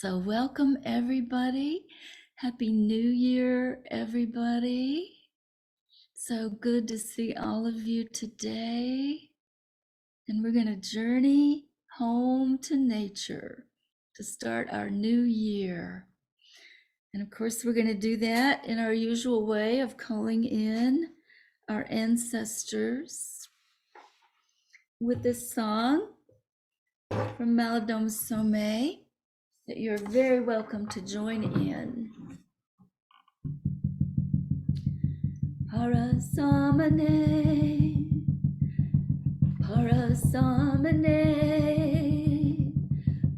So welcome everybody. Happy New Year, everybody. So good to see all of you today. And we're going to journey home to nature to start our new year. And of course, we're going to do that in our usual way of calling in our ancestors with this song from Maladom Somé that you're very welcome to join in. Parasamane, parasamane,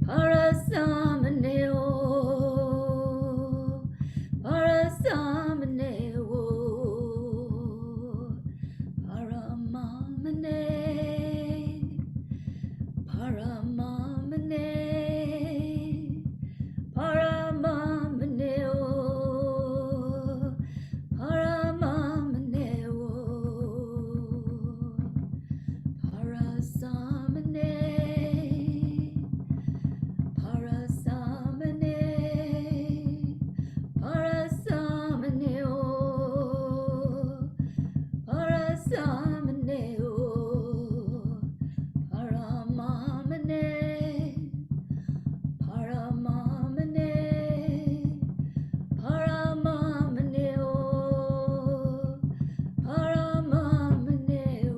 parasamane o, parasamane o, paramamane, paramamane, paramamane o, paramamane o, parasamane, parasamane, parasamane o, parasamane o, paramamane, paramamane, paramamane o, paramamane o.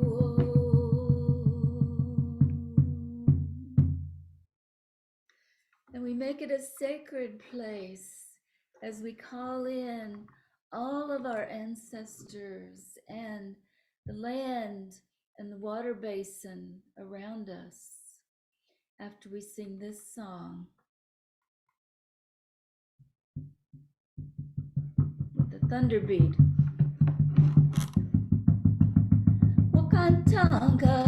And we make it a sacred place as we call in all of our ancestors and the land and the water basin around us after we sing this song with the thunder beat. Wakantanga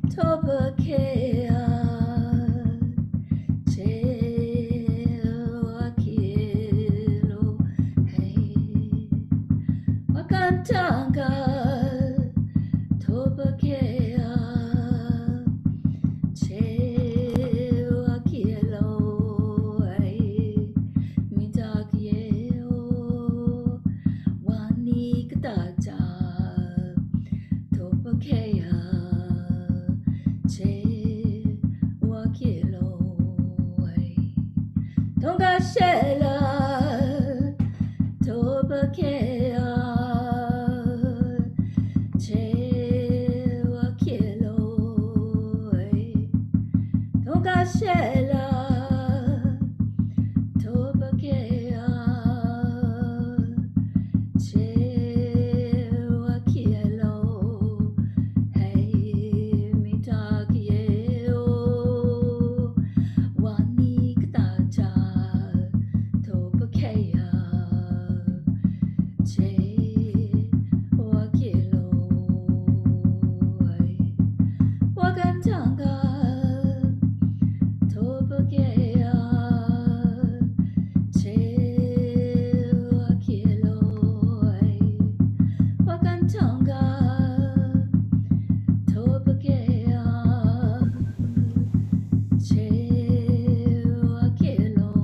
Topakea Cheakilo Hey Wakantanga Topakea Cheakilo Hey Mitakieo Wanikataja Topakea Che Wakilo Tonga Shela Topakea Che Wakilo Tonga Shela Topakea Che Wakilo Hey Mitakieo Wanikataja Topakea Che Wakilo Wakantanga Topakea Che Wakilo Wakantanga Topakea Che Wakilo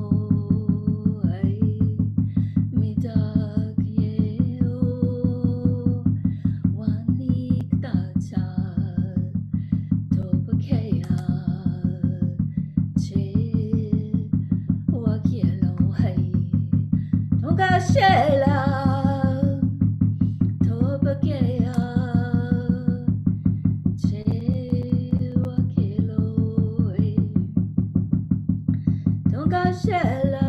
Mitakieo Wanikataja Topakea Che Wakilo Tonga Shela Topakea Che Wakilo Tonga Shela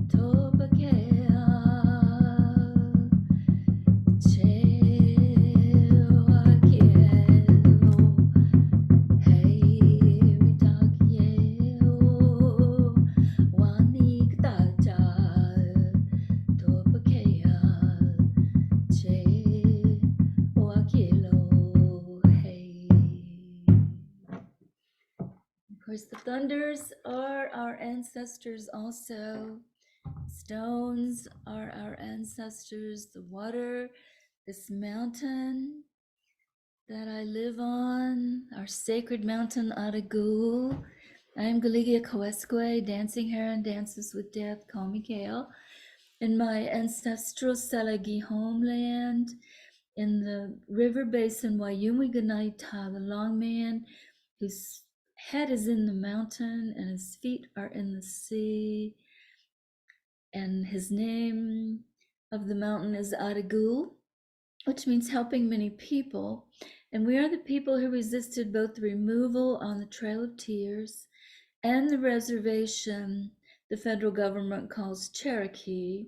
Topakea Che Wakilo Hey Mitakieo Wanikataja Topakea Che Wakilo Hey. Of course, the thunders are our ancestors also. Stones are our ancestors. The water, this mountain that I live on, our sacred mountain Aragu, I am Galigia Coesque, dancing heron dances with death, call me Kale. In my ancestral Selagi homeland, in the river basin Wayumi Ganaita, the long man whose head is in the mountain and his feet are in the sea, and his name of the mountain is Adagul, which means helping many people. And we are the people who resisted both the removal on the Trail of Tears and the reservation the federal government calls Cherokee.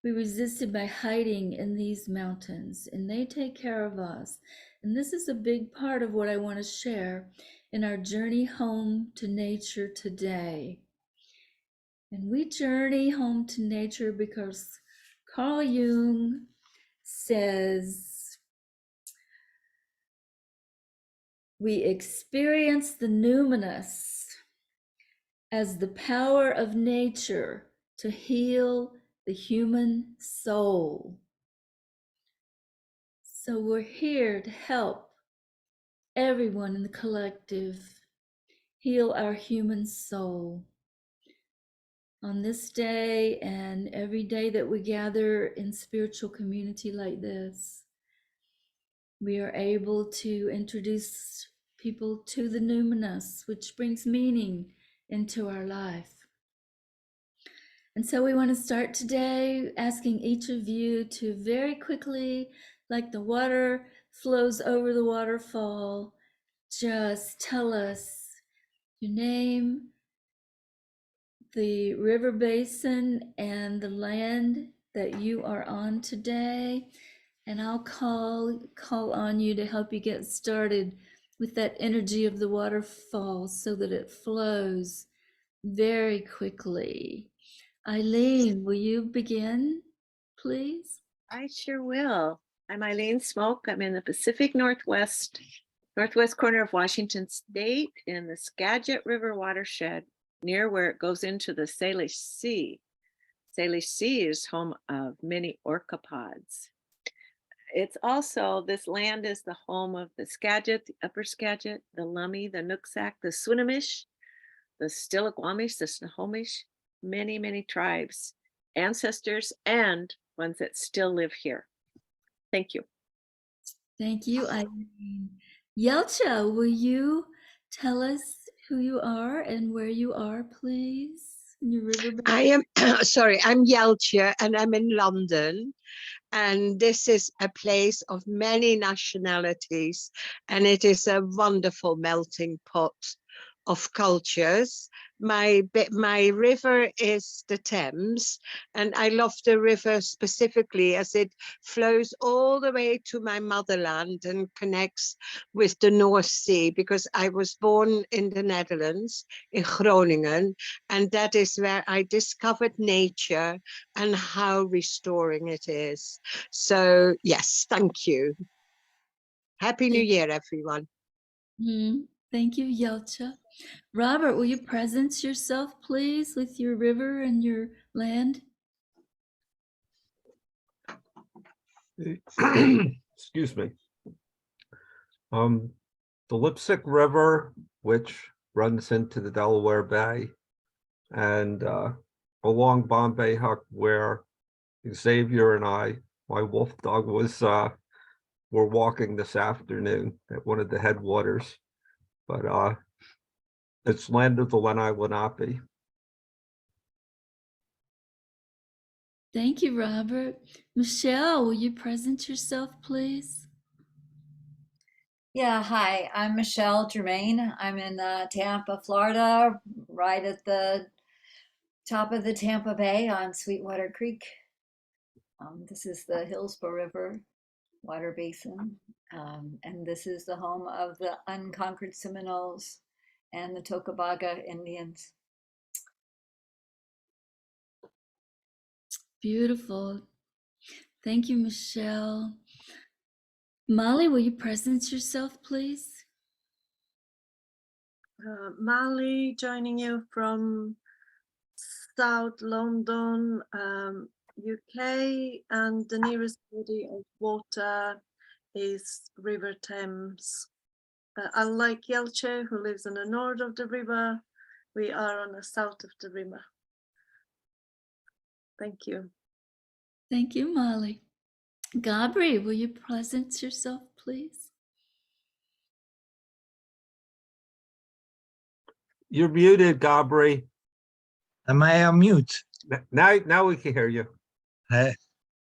We resisted by hiding in these mountains, and they take care of us. And this is a big part of what I want to share in our journey home to nature today. And we journey home to nature because Carl Jung says we experience the numinous as the power of nature to heal the human soul. So we're here to help everyone in the collective heal our human soul. On this day and every day that we gather in spiritual community like this, we are able to introduce people to the numinous, which brings meaning into our life. And so we want to start today asking each of you to very quickly, like the water flows over the waterfall, just tell us your name, the river basin, and the land that you are on today. And I'll call on you to help you get started with that energy of the waterfall so that it flows very quickly. Eileen, will you begin, please? I sure will. I'm Eileen Smoke. I'm in the Pacific Northwest corner of Washington State in the Skagit River watershed, near where it goes into the Salish Sea. Salish Sea is home of many orcapods. It's also, this land is the home of the Skagit, the Upper Skagit, the Lummi, the Nooksack, the Swinomish, the Stillaguamish, the Snohomish, many, many tribes, ancestors, and ones that still live here. Thank you. Thank you, Eileen. Yelcha, will you tell us who you are and where you are, please? In your river. I am sorry, I'm Yelcha and I'm in London. And this is a place of many nationalities, and it is a wonderful melting pot of cultures. My river is the Thames, and I love the river specifically as it flows all the way to my motherland and connects with the North Sea, because I was born in the Netherlands, in Groningen, and that is where I discovered nature and how restoring it is. So yes, thank you. Happy New Year, everyone. Thank you, Yelcha. Robert, will you presence yourself, please, with your river and your land? Excuse me. The Lipsick River, which runs into the Delaware Bay, and along Bombay Hook, where Xavier and I, my wolf dog, were walking this afternoon at one of the headwaters. But it's land of the Lenni Lenape. Thank you, Robert. Michelle, will you present yourself, please? Yeah, hi, I'm Michelle Germain. I'm in Tampa, Florida, right at the top of the Tampa Bay on Sweetwater Creek. This is the Hillsborough River water basin, and this is the home of the unconquered Seminoles and the Tocobaga Indians. Beautiful. Thank you, Michelle. Molly, will you presence yourself, please? Molly, joining you from South London, UK, and the nearest body of water is River Thames. Unlike Yelcha, who lives in the north of the river, We are on the south of the river. Thank you. Thank you, Molly. Gabri, will you present yourself, please? You're muted, Gabri. Am I on mute? Now we can hear you. Hi,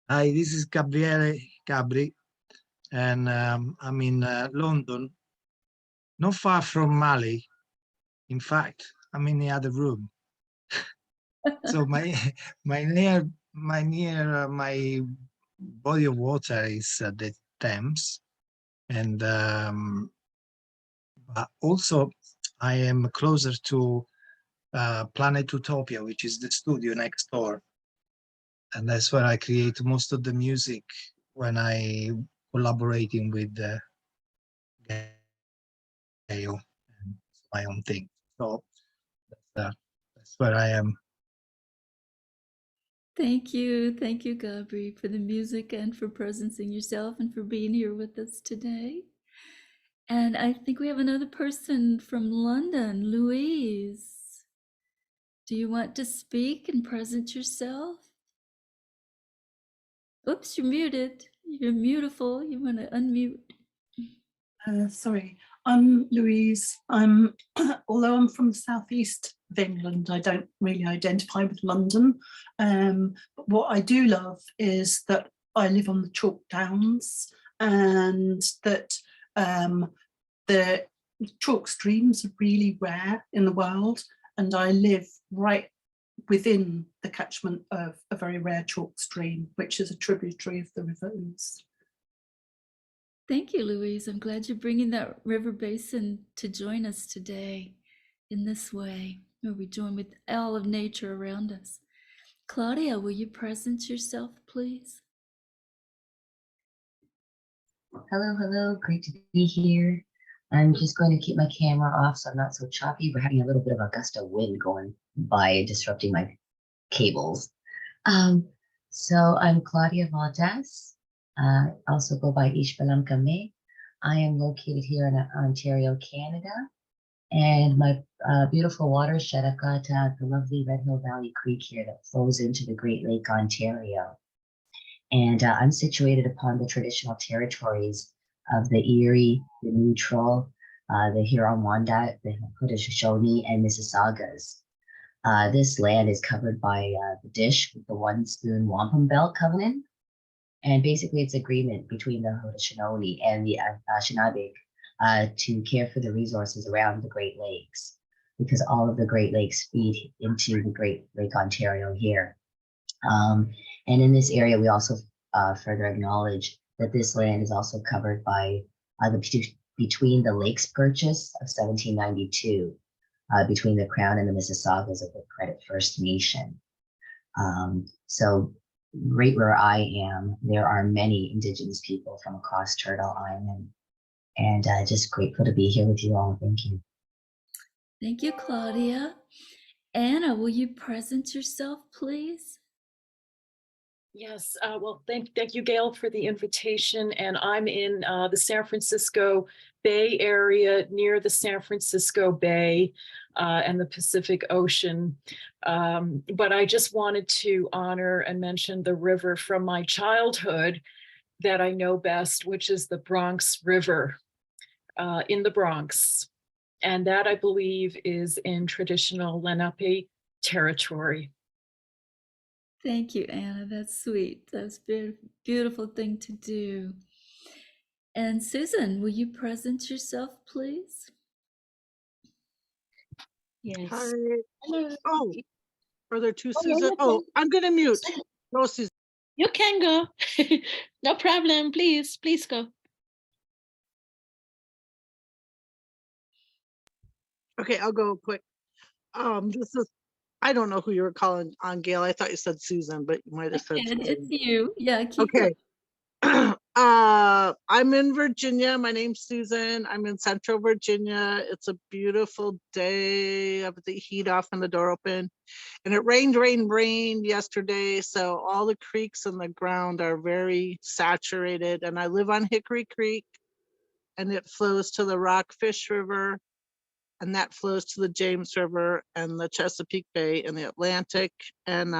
this is Gabriele Gabri, and I'm in London, not far from Mali. In fact, I'm in the other room. So my near my body of water is the Thames, and but also I am closer to Planet Utopia, which is the studio next door. And that's where I create most of the music when I collaborating with Gail and my own thing. So that's where I am. Thank you, Gabri, for the music and for presencing yourself and for being here with us today. And I think we have another person from London, Louise. Do you want to speak and present yourself? Oops, you're muted. You're beautiful. You want to unmute? Sorry, I'm Louise. I'm although I'm from the southeast of England, I don't really identify with London. But what I do love is that I live on the Chalk Downs, and that the chalk streams are really rare in the world, and I live right within the catchment of a very rare chalk stream, which is a tributary of the River Ouse. Thank you, Louise. I'm glad you're bringing that river basin to join us today in this way, where we join with all of nature around us. Claudia, will you present yourself, please? Hello, great to be here. I'm just going to keep my camera off so I'm not so choppy. We're having a little bit of a gust of wind going by, disrupting my cables. So I'm Claudia Valdes. Also go by Ishbalam Kame. I am located here in Ontario, Canada. And my beautiful watershed, I've got the lovely Red Hill Valley Creek here that flows into the Great Lake, Ontario. And I'm situated upon the traditional territories of the Erie, the Neutral, the Huron-Wendat, the Haudenosaunee, and Mississaugas. This land is covered by the Dish with the One Spoon Wampum Belt Covenant. And basically it's agreement between the Haudenosaunee and the Anishinaabe to care for the resources around the Great Lakes, because all of the Great Lakes feed into the Great Lake Ontario here. And in this area, we also further acknowledge that this land is also covered by between the Lakes Purchase of 1792, between the Crown and the Mississaugas of the Credit First Nation. So right where I am, there are many Indigenous people from across Turtle Island, and just grateful to be here with you all. Thank you. Thank you, Claudia. Anna, will you present yourself, please? Yes, well, thank you, Gail, for the invitation. And I'm in the San Francisco Bay Area, near the San Francisco Bay and the Pacific Ocean. But I just wanted to honor and mention the river from my childhood that I know best, which is the Bronx River in the Bronx. And that, I believe, is in traditional Lenape territory. Thank you, Anna. That's sweet. That's a beautiful thing to do. And Susan, will you present yourself, please? Yes. Hi. Hello. Oh, are there two Oh, Susan? no Oh, problem. I'm gonna mute. No, Susan. You can go. No problem. Please go. Okay, I'll go quick. This is, I don't know who you were calling on, Gail. I thought you said Susan, but you might have said And Susan. it's you. Yeah, keep going. Okay. I'm in Virginia. My name's Susan. I'm in Central Virginia. It's a beautiful day. I have the heat off and the door open. And it rained yesterday. So all the creeks in the ground are very saturated. And I live on Hickory Creek, and it flows to the Rockfish River. and that flows to the James River and the Chesapeake Bay and the Atlantic. And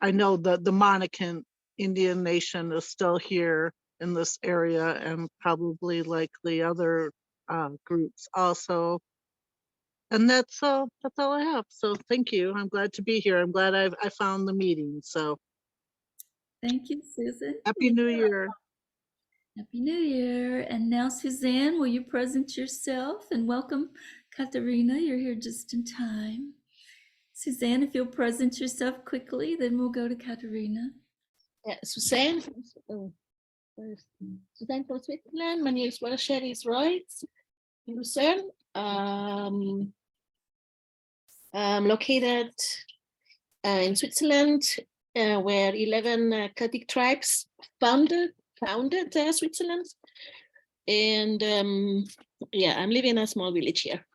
I know the Monacan Indian Nation is still here in this area, and probably likely other groups also. And that's all I have. So thank you. I'm glad to be here. I'm glad I found the meeting. So Thank you, Susan. Happy New Year. Happy New Year. And now, Suzanne, will you present yourself? And welcome, Katerina. You're here just in time. Suzanne, if you'll present yourself quickly, then we'll go to Katerina. Yeah, Suzanne, Suzanne from Switzerland. My name is Watershed is right in Lucerne. I'm located in Switzerland, where 11 Celtic tribes founded Switzerland. And yeah, I'm living in a small village here.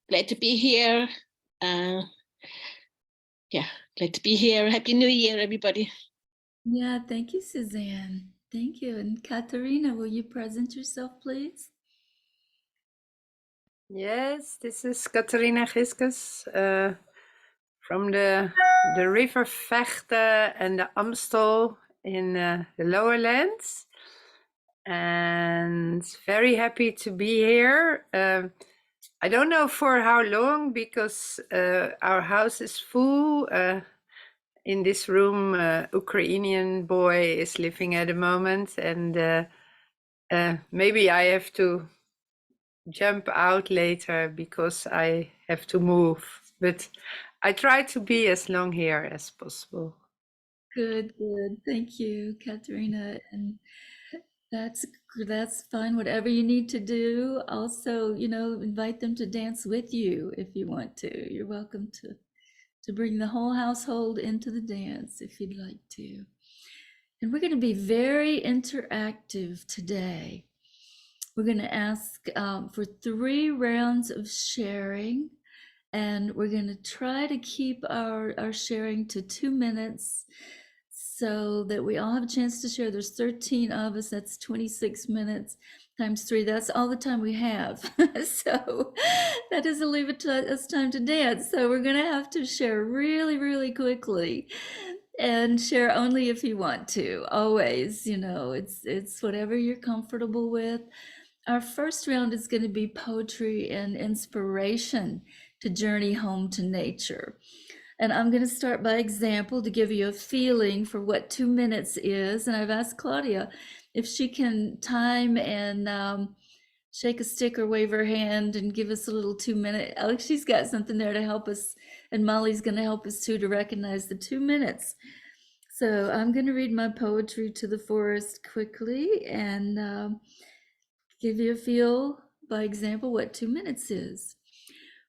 Glad to be here. Yeah, glad to be here. Happy New Year, everybody. Yeah, thank you, Suzanne. Thank you. And Katerina, will you present yourself, please? Yes, this is Katerina Giskus from the river Vechte and the Amstel in the lower lands. And very happy to be here. I don't know for how long, because our house is full. In this room, Ukrainian boy is living at the moment, and maybe I have to jump out later because I have to move. But I try to be as long here as possible. Good. Thank you, Katerina. And that's fine. Whatever you need to do. Also, invite them to dance with you if you want to. You're welcome to bring the whole household into the dance if you'd like to. And we're going to be very interactive today. We're going to ask for 3 rounds of sharing, and we're going to try to keep our sharing to 2 minutes so that we all have a chance to share. There's 13 of us, that's 26 minutes times 3. That's all the time we have. So that doesn't leave us time to dance. So we're going to have to share really, really quickly, and share only if you want to. Always, it's whatever you're comfortable with. Our first round is going to be poetry and inspiration to journey home to nature. And I'm going to start by example to give you a feeling for what 2 minutes is. And I've asked Claudia if she can time and shake a stick or wave her hand and give us a little 2 minute. Alex, she's got something there to help us. And Molly's going to help us too to recognize the 2 minutes. So I'm going to read my poetry to the forest quickly and give you a feel by example what 2 minutes is.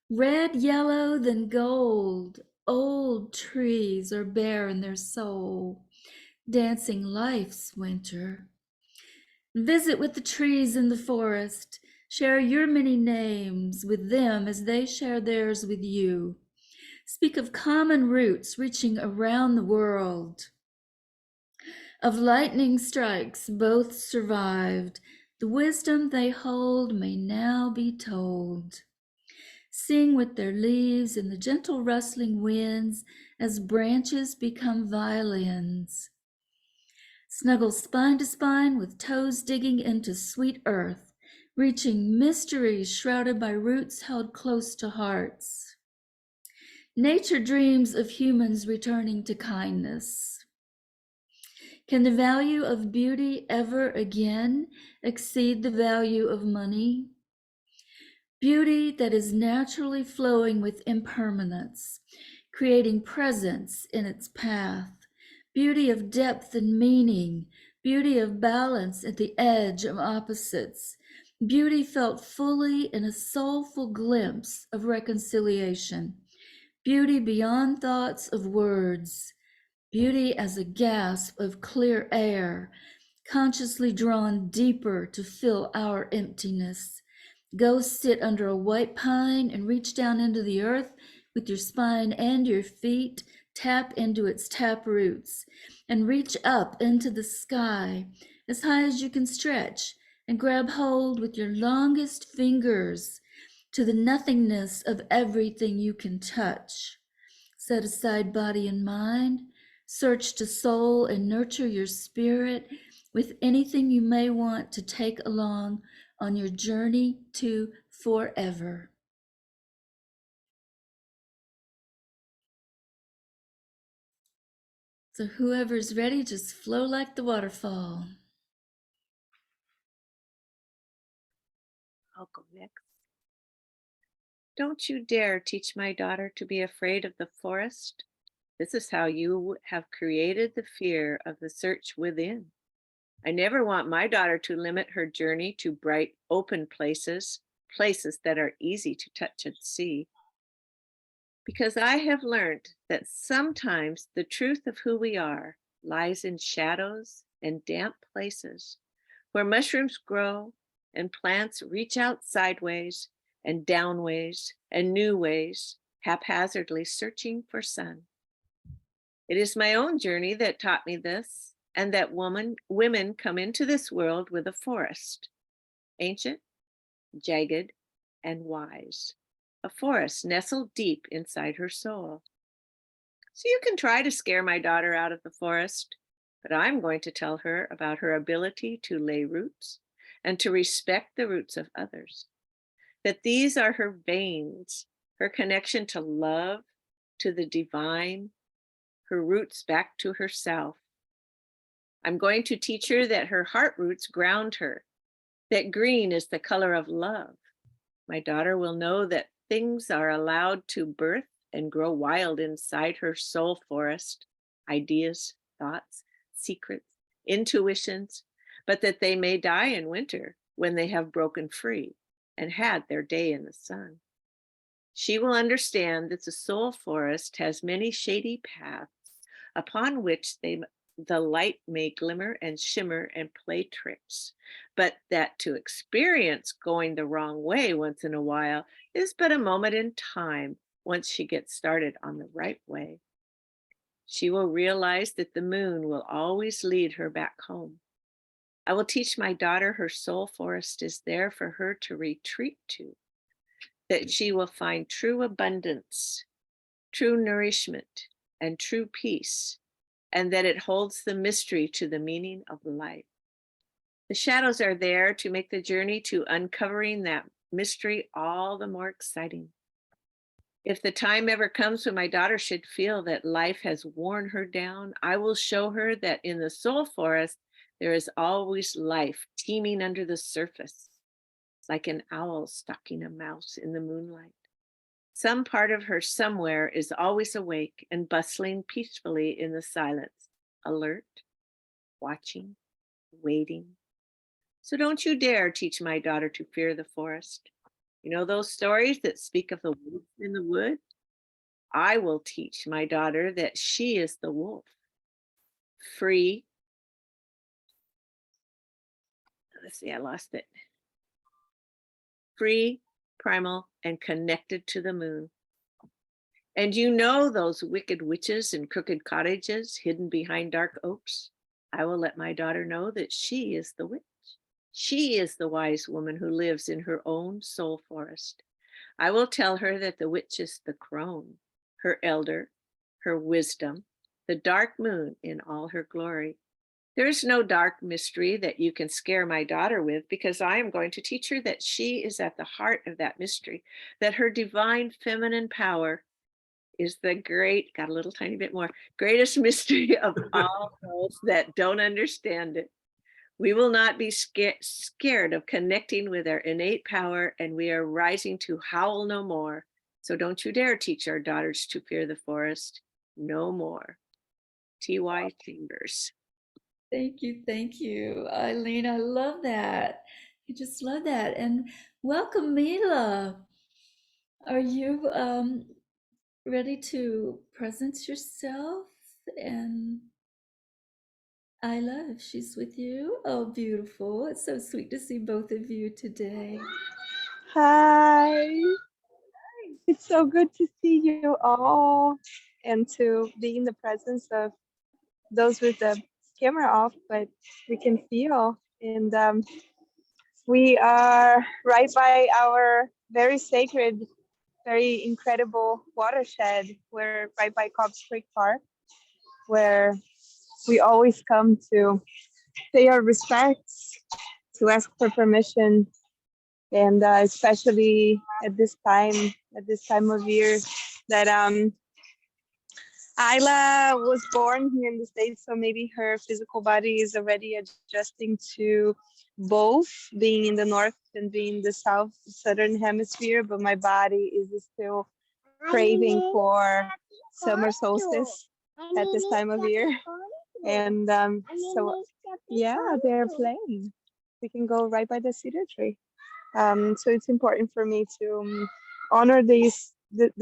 Red, yellow, then gold. Old trees are bare in their soul, dancing life's winter. Visit with the trees in the forest. Share your many names with them as they share theirs with you. Speak of common roots reaching around the world. Of lightning strikes both survived. The wisdom they hold may now be told. Sing with their leaves in the gentle rustling winds as branches become violins. Snuggle spine to spine with toes digging into sweet earth, reaching mysteries shrouded by roots held close to hearts. Nature dreams of humans returning to kindness. Can the value of beauty ever again exceed the value of money? Beauty that is naturally flowing with impermanence, creating presence in its path. Beauty of depth and meaning, beauty of balance at the edge of opposites. Beauty felt fully in a soulful glimpse of reconciliation. Beauty beyond thoughts of words. Beauty as a gasp of clear air, consciously drawn deeper to fill our emptiness. Go sit under a white pine and reach down into the earth with your spine and your feet. Tap into its tap roots and reach up into the sky as high as you can stretch and grab hold with your longest fingers to the nothingness of everything you can touch. Set aside body and mind, search to soul and nurture your spirit with anything you may want to take along on your journey to forever. So whoever's ready, just flow like the waterfall. I'll go next. Don't you dare teach my daughter to be afraid of the forest. This is how you have created the fear of the search within. I never want my daughter to limit her journey to bright, open places, places that are easy to touch and see. Because I have learned that sometimes the truth of who we are lies in shadows and damp places where mushrooms grow and plants reach out sideways and downways and new ways, haphazardly searching for sun. It is my own journey that taught me this, and that women come into this world with a forest, ancient, jagged, and wise. A forest nestled deep inside her soul. So you can try to scare my daughter out of the forest, but I'm going to tell her about her ability to lay roots and to respect the roots of others. That these are her veins, her connection to love, to the divine, her roots back to herself. I'm going to teach her that her heart roots ground her, that green is the color of love. My daughter will know that things are allowed to birth and grow wild inside her soul forest, ideas, thoughts, secrets, intuitions, but that they may die in winter when they have broken free and had their day in the sun. She will understand that the soul forest has many shady paths upon which the light may glimmer and shimmer and play tricks, but that to experience going the wrong way once in a while is but a moment in time once she gets started on the right way. She will realize that the moon will always lead her back home. I will teach my daughter her soul forest is there for her to retreat to, that she will find true abundance, true nourishment, and true peace, and that it holds the mystery to the meaning of life. The shadows are there to make the journey to uncovering that mystery all the more exciting. If the time ever comes when my daughter should feel that life has worn her down, I will show her that in the soul forest, there is always life teeming under the surface, like an owl stalking a mouse in the moonlight. Some part of her somewhere is always awake and bustling peacefully in the silence, alert, watching, waiting. So don't you dare teach my daughter to fear the forest. You know those stories that speak of the wolf in the wood? I will teach my daughter that she is the wolf, free. Let's see, I lost it. Free, primal, and connected to the moon. And you know those wicked witches in crooked cottages hidden behind dark oaks? I will let my daughter know that she is the witch. She is the wise woman who lives in her own soul forest. I will tell her that the witch is the crone, her elder, her wisdom, the dark moon in all her glory. There is no dark mystery that you can scare my daughter with, because I am going to teach her that she is at the heart of that mystery, that her divine feminine power is the got a little tiny bit more, greatest mystery of all those that don't understand it. We will not be scared of connecting with our innate power, and we are rising to howl no more. So don't you dare teach our daughters to fear the forest no more. T.Y. Chambers. Thank you, Eileen. I love that. I just love that. And welcome, Mila. Are you ready to present yourself? And Isla, if she's with you. Oh, beautiful. It's so sweet to see both of you today. Hi. It's so good to see you all and to be in the presence of those with the camera off, but we can feel. And We are right by our very sacred, very incredible watershed. We're right by Cobbs Creek Park, where we always come to pay our respects, to ask for permission, and especially at this time of year that Isla was born here in the States, so maybe her physical body is already adjusting to both being in the north and being in the southern hemisphere, but my body is still craving for summer solstice at this time of year. And so, yeah, they're playing. We can go right by the cedar tree. So it's important for me to honor the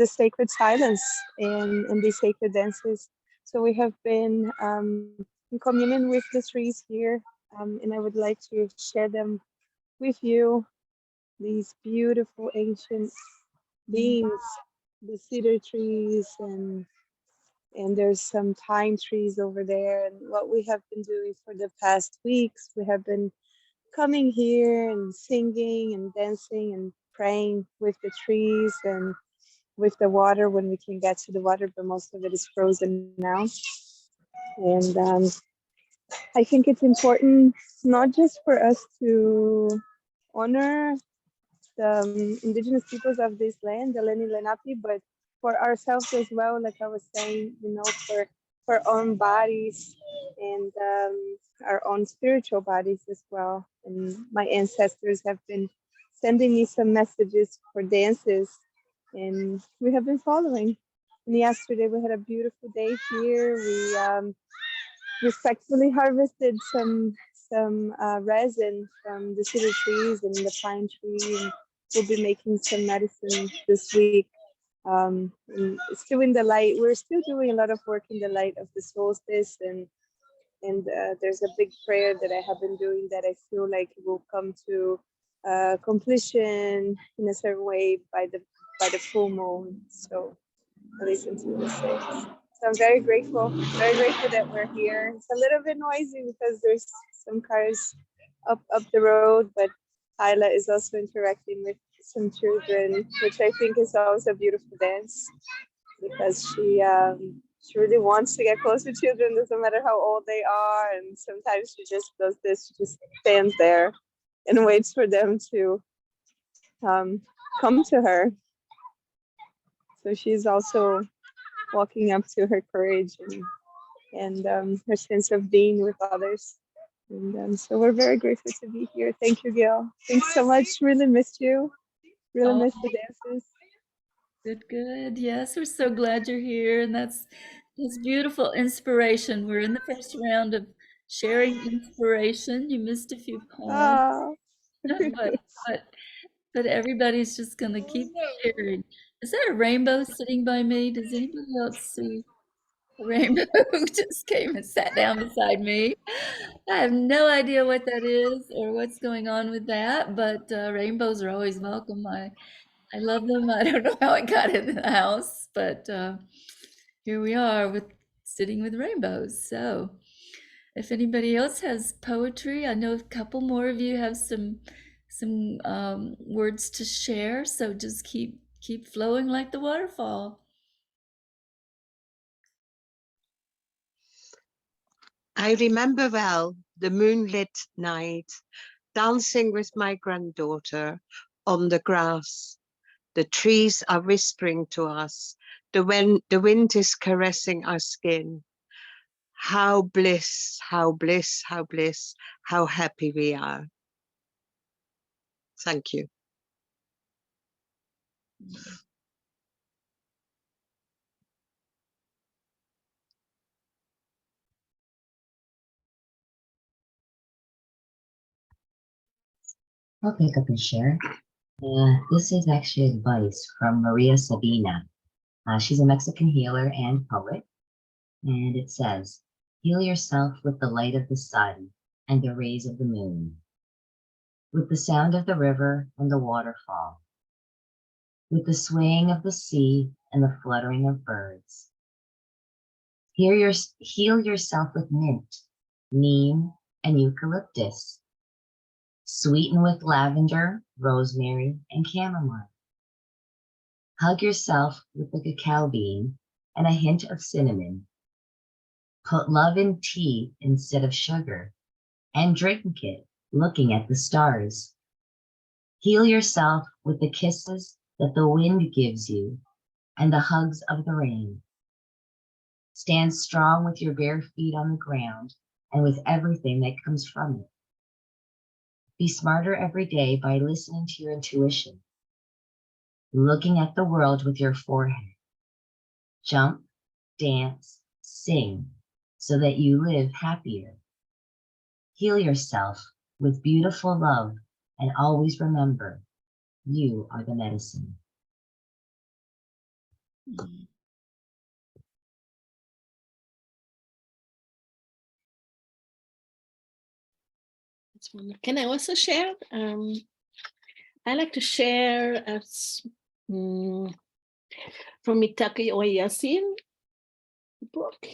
sacred silence and these sacred dances. So we have been in communion with the trees here, and I would like to share them with you. These beautiful ancient beings, the cedar trees, and there's some pine trees over there. And what we have been doing for the past weeks, we have been coming here and singing and dancing and praying with the trees and with the water when we can get to the water, but most of it is frozen now. And I think it's important not just for us to honor the indigenous peoples of this land, the Lenni Lenape, but for ourselves as well, like I was saying, for our own bodies and our own spiritual bodies as well. And my ancestors have been sending me some messages for dances, and we have been following. And yesterday we had a beautiful day here. We respectfully harvested some resin from the cedar trees and the pine tree, and we'll be making some medicine this week. And still in the light, we're still doing a lot of work in the light of the solstice, and there's a big prayer that I have been doing that I feel like it will come to completion in a certain way by the full moon. So at least until the 6th. So I'm very grateful that we're here. It's a little bit noisy because there's some cars up the road, but Isla is also interacting with some children, which I think is always a beautiful dance because she really wants to get close to children, doesn't matter how old they are. And sometimes she just does this, she just stands there and waits for them to come to her. So she's also walking up to her courage and her sense of being with others. And so we're very grateful to be here. Thank you, Gail. Thanks so much. Really missed you. Really missed the dances. Good. Yes, we're so glad you're here. And that's beautiful inspiration. We're in the first round of sharing inspiration. You missed a few poems. But everybody's just gonna keep sharing. Is that a rainbow sitting by me? Does anybody else see a rainbow who just came and sat down beside me? I have no idea what that is or what's going on with that, but rainbows are always welcome. I love them. I don't know how I got in the house, but here we are sitting with rainbows. So if anybody else has poetry, I know a couple more of you have some words to share, so just keep flowing like the waterfall. I remember well the moonlit night, dancing with my granddaughter on the grass. The trees are whispering to us. The wind is caressing our skin. How bliss, how bliss, how bliss, how happy we are. Thank you. I'll pick up and share. This is actually advice from Maria Sabina. She's a Mexican healer and poet. And it says, heal yourself with the light of the sun and the rays of the moon, with the sound of the river and the waterfall, with the swaying of the sea and the fluttering of birds. Heal yourself with mint, neem, and eucalyptus, Sweeten with lavender, rosemary, and chamomile. Hug yourself with the cacao bean and a hint of cinnamon. Put love in tea instead of sugar and drink it looking at the stars. Heal yourself with the kisses that the wind gives you and the hugs of the rain. Stand strong with your bare feet on the ground and with everything that comes from it. Be smarter every day by listening to your intuition, looking at the world with your forehead. Jump, dance, sing, so that you live happier. Heal yourself with beautiful love and always remember, you are the medicine. Mm. That's wonderful. Can I also share? I like to share from Mitake Oyasin book,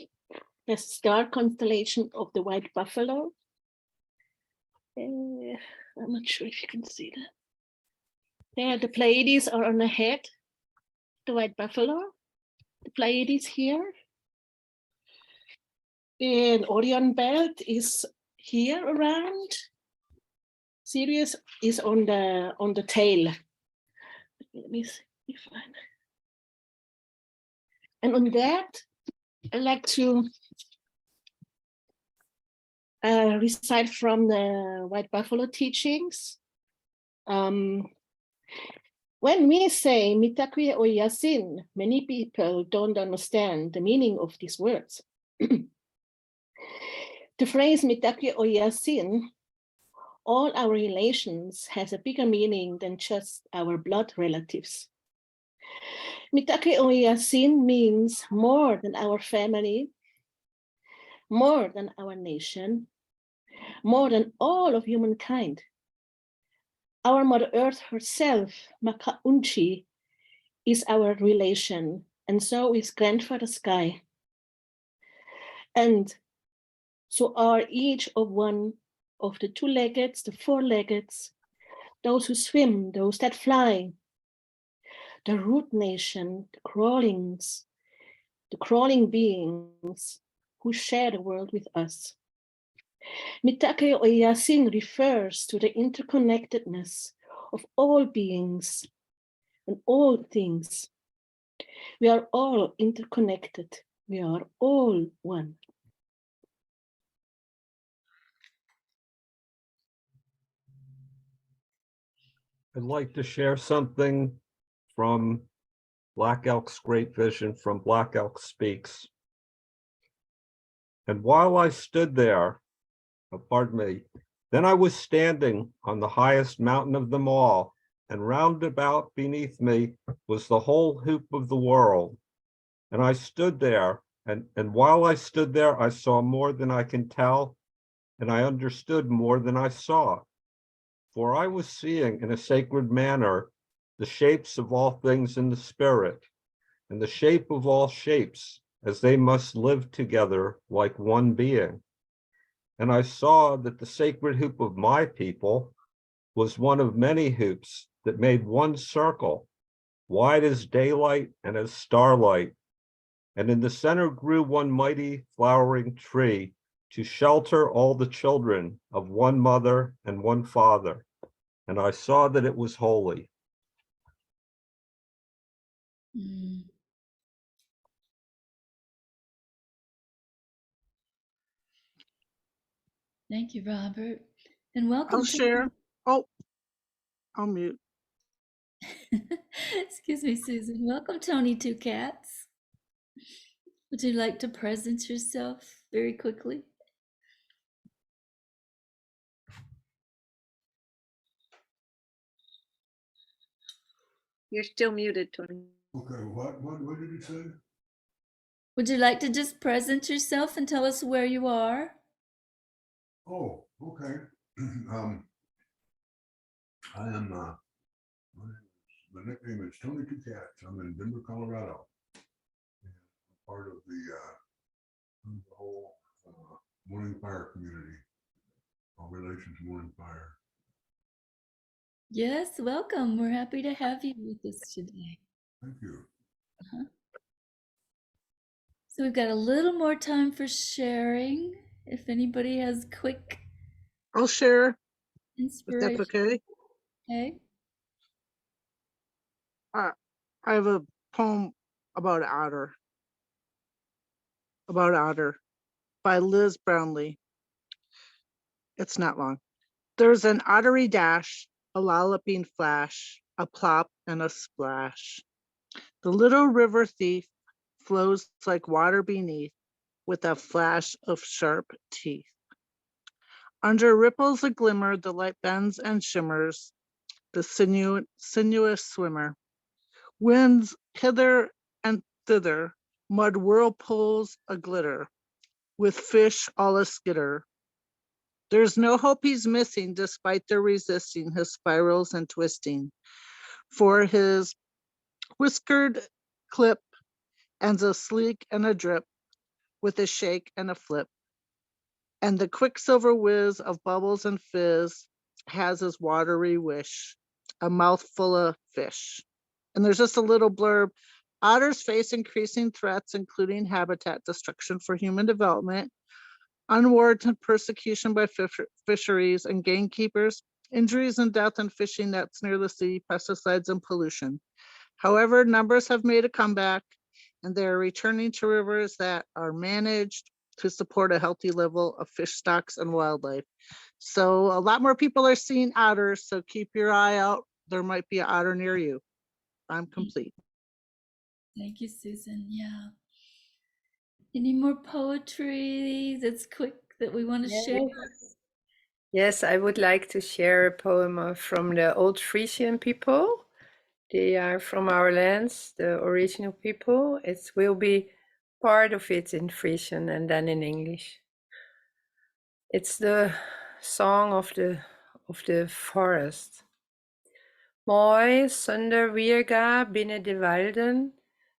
The Star Constellation of the White Buffalo. I'm not sure if you can see that. There, the Pleiades are on the head, the white buffalo. The Pleiades here. And Orion belt is here around. Sirius is on the tail. Let me see if and on that, I like to recite from the White Buffalo teachings. When we say Mitakuye Oyasin, many people don't understand the meaning of these words. The phrase Mitakuye Oyasin, all our relations, has a bigger meaning than just our blood relatives. Mitakuye Oyasin means more than our family, more than our nation, more than all of humankind. Our Mother Earth herself, Makaunchi, is our relation, and so is Grandfather Sky. And so are each of one of the two-leggeds, the four-leggeds, those who swim, those that fly, the root nation, the crawling beings who share the world with us. Mitakuye Oyasin refers to the interconnectedness of all beings and all things. We are all interconnected. We are all one. I'd like to share something from Black Elk's Great Vision from Black Elk Speaks. And while I stood there, pardon me, then I was standing on the highest mountain of them all, and round about beneath me was the whole hoop of the world. And I stood there, and while I stood there, I saw more than I can tell, and I understood more than I saw. For I was seeing in a sacred manner the shapes of all things in the spirit, and the shape of all shapes, as they must live together like one being. And I saw that the sacred hoop of my people was one of many hoops that made one circle, wide as daylight and as starlight. And in the center grew one mighty flowering tree to shelter all the children of one mother and one father. And I saw that it was holy. Mm. Thank you, Robert. And welcome I'll share. Oh, I'll mute. Excuse me, Susan. Welcome, Tony Two Cats. Would you like to present yourself very quickly? You're still muted, Tony. Okay, what did you say? Would you like to just present yourself and tell us where you are? Oh, okay. I am, my nickname is Tony Two Cats. I'm in Denver, Colorado. And I'm part of the whole Morning Fire community, all relations to Morning Fire. Yes, welcome. We're happy to have you with us today. Thank you. So we've got a little more time for sharing. If anybody has quick I'll share if inspiration. that's okay. Okay. I have a poem about otter by Liz Brownlee. It's not long. There's an ottery dash, a lolloping flash, a plop and a splash. The little river thief flows like water beneath with a flash of sharp teeth. Under ripples a glimmer, the light bends and shimmers, the sinuous swimmer. Winds hither and thither, mud whirlpools a glitter, with fish all a skitter. There's no hope he's missing, despite their resisting his spirals and twisting. For his whiskered clip ends a sleek and a drip, with a shake and a flip. And the quicksilver whiz of bubbles and fizz has his watery wish, a mouthful of fish. And there's just a little blurb. Otters face increasing threats, including habitat destruction for human development, unwarranted persecution by fisheries and gamekeepers, injuries and death in fishing nets near the sea, pesticides and pollution. However, numbers have made a comeback and they are returning to rivers that are managed to support a healthy level of fish stocks and wildlife. So a lot more people are seeing otters, so keep your eye out. There might be an otter near you. I'm complete. Thank you, Susan. Yeah. Any more poetry that's quick that we want to share? Yes, I would like to share a poem from the Old Frisian people. They are from our lands, the original people. It will be part of it in Frisian and then in English. It's the song of the forest. Mooi zonder weerga binnen de walden,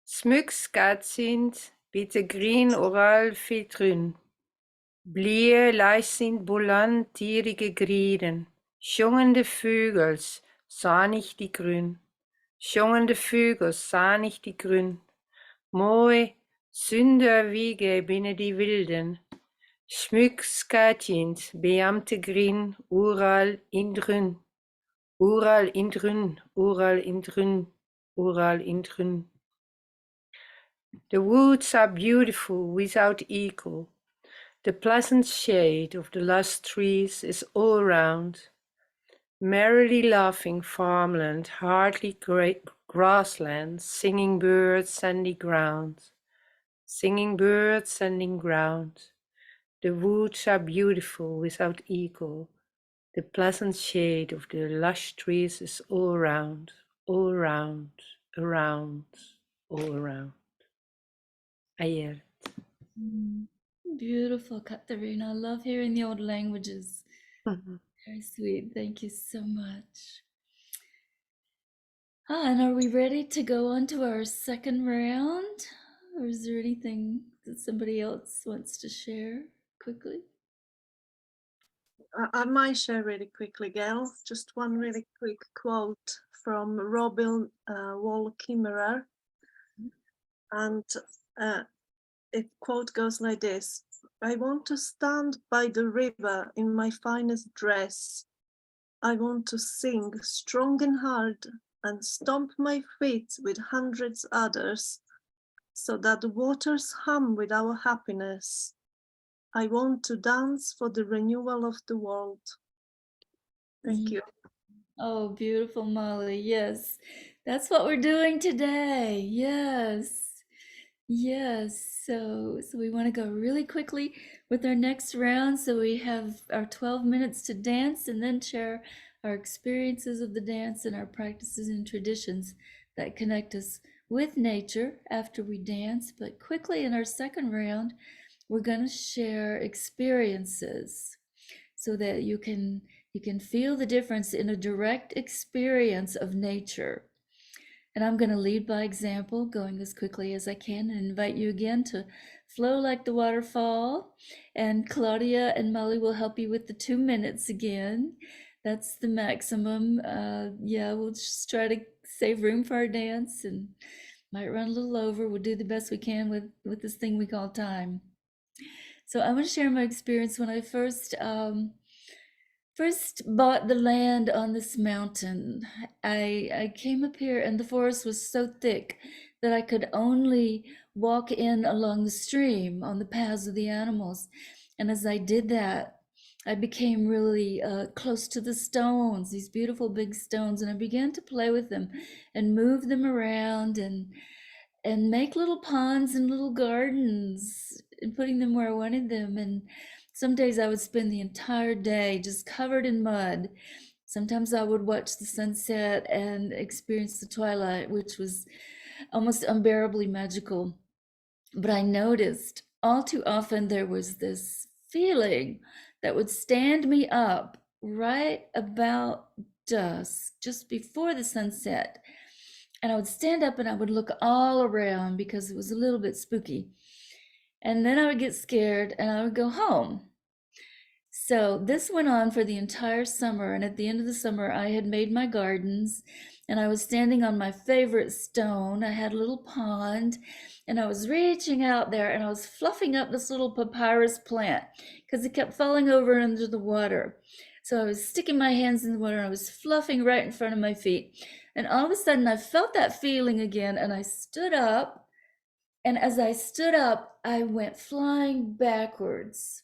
smuks katzint, bitte green oral vitrun. Blier leisint bolan tierige grieden, jongende vögels, sah nicht die grün. Jongende vögels, sah nicht die grün. Mooi zonder wiege binnen die wilden, smuks katzint, beamte green, oral in drun. Oral in drun, oral in drun, oral in drun. The woods are beautiful without equal. The pleasant shade of the lush trees is all around. Merrily laughing farmland, hardly great grassland, singing birds, sandy ground. Singing birds, sandy ground. The woods are beautiful without equal. The pleasant shade of the lush trees is all around, around, all around. Ayer. Beautiful, Katarina. I love hearing the old languages. Very sweet. Thank you so much. And are we ready to go on to our second round? Or is there anything that somebody else wants to share quickly? I might share really quickly, Gail. Just one really quick quote from Robin Wall Kimmerer. And it quote goes like this: I want to stand by the river in my finest dress. I want to sing strong and hard and stomp my feet with hundreds others, so that the waters hum with our happiness. I want to dance for the renewal of the world. Thank you. Oh, beautiful, Molly. Yes, that's what we're doing today. Yes. Yes. So we want to go really quickly with our next round. So we have our 12 minutes to dance and then share our experiences of the dance and our practices and traditions that connect us with nature after we dance. But quickly in our second round, we're going to share experiences so that you can feel the difference in a direct experience of nature. And I'm going to lead by example, going as quickly as I can, and invite you again to flow like the waterfall. And Claudia and Molly will help you with the 2 minutes again. That's the maximum. Yeah, we'll just try to save room for our dance and might run a little over. We'll do the best we can with this thing we call time. So I want to share my experience when I first bought the land on this mountain. I came up here and the forest was so thick that I could only walk in along the stream on the paths of the animals. And as I did that, I became really close to the stones, these beautiful big stones, and I began to play with them and move them around and make little ponds and little gardens and putting them where I wanted them. And some days I would spend the entire day just covered in mud. Sometimes I would watch the sunset and experience the twilight, which was almost unbearably magical. But I noticed all too often there was this feeling that would stand me up right about dusk, just before the sunset. And I would stand up and I would look all around because it was a little bit spooky. And then I would get scared and I would go home. So this went on for the entire summer. And at the end of the summer, I had made my gardens and I was standing on my favorite stone. I had a little pond and I was reaching out there and I was fluffing up this little papyrus plant because it kept falling over under the water. So I was sticking my hands in the water and I was fluffing right in front of my feet. And all of a sudden I felt that feeling again and I stood up. And as I stood up, I went flying backwards.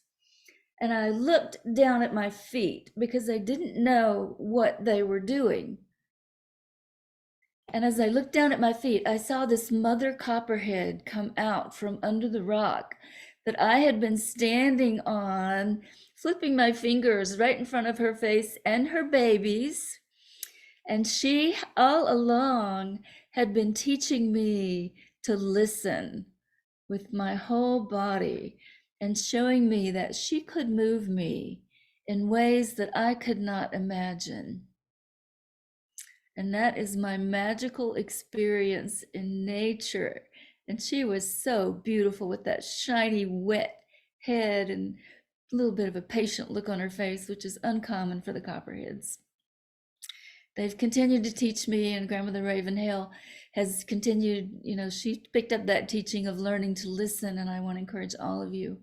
And I looked down at my feet because I didn't know what they were doing. And as I looked down at my feet, I saw this mother copperhead come out from under the rock that I had been standing on, flipping my fingers right in front of her face and her babies. And she all along had been teaching me to listen with my whole body and showing me that she could move me in ways that I could not imagine. And that is my magical experience in nature. And she was so beautiful with that shiny, wet head and a little bit of a patient look on her face, which is uncommon for the copperheads. They've continued to teach me, and Grandmother Ravenhill has continued, she picked up that teaching of learning to listen, and I want to encourage all of you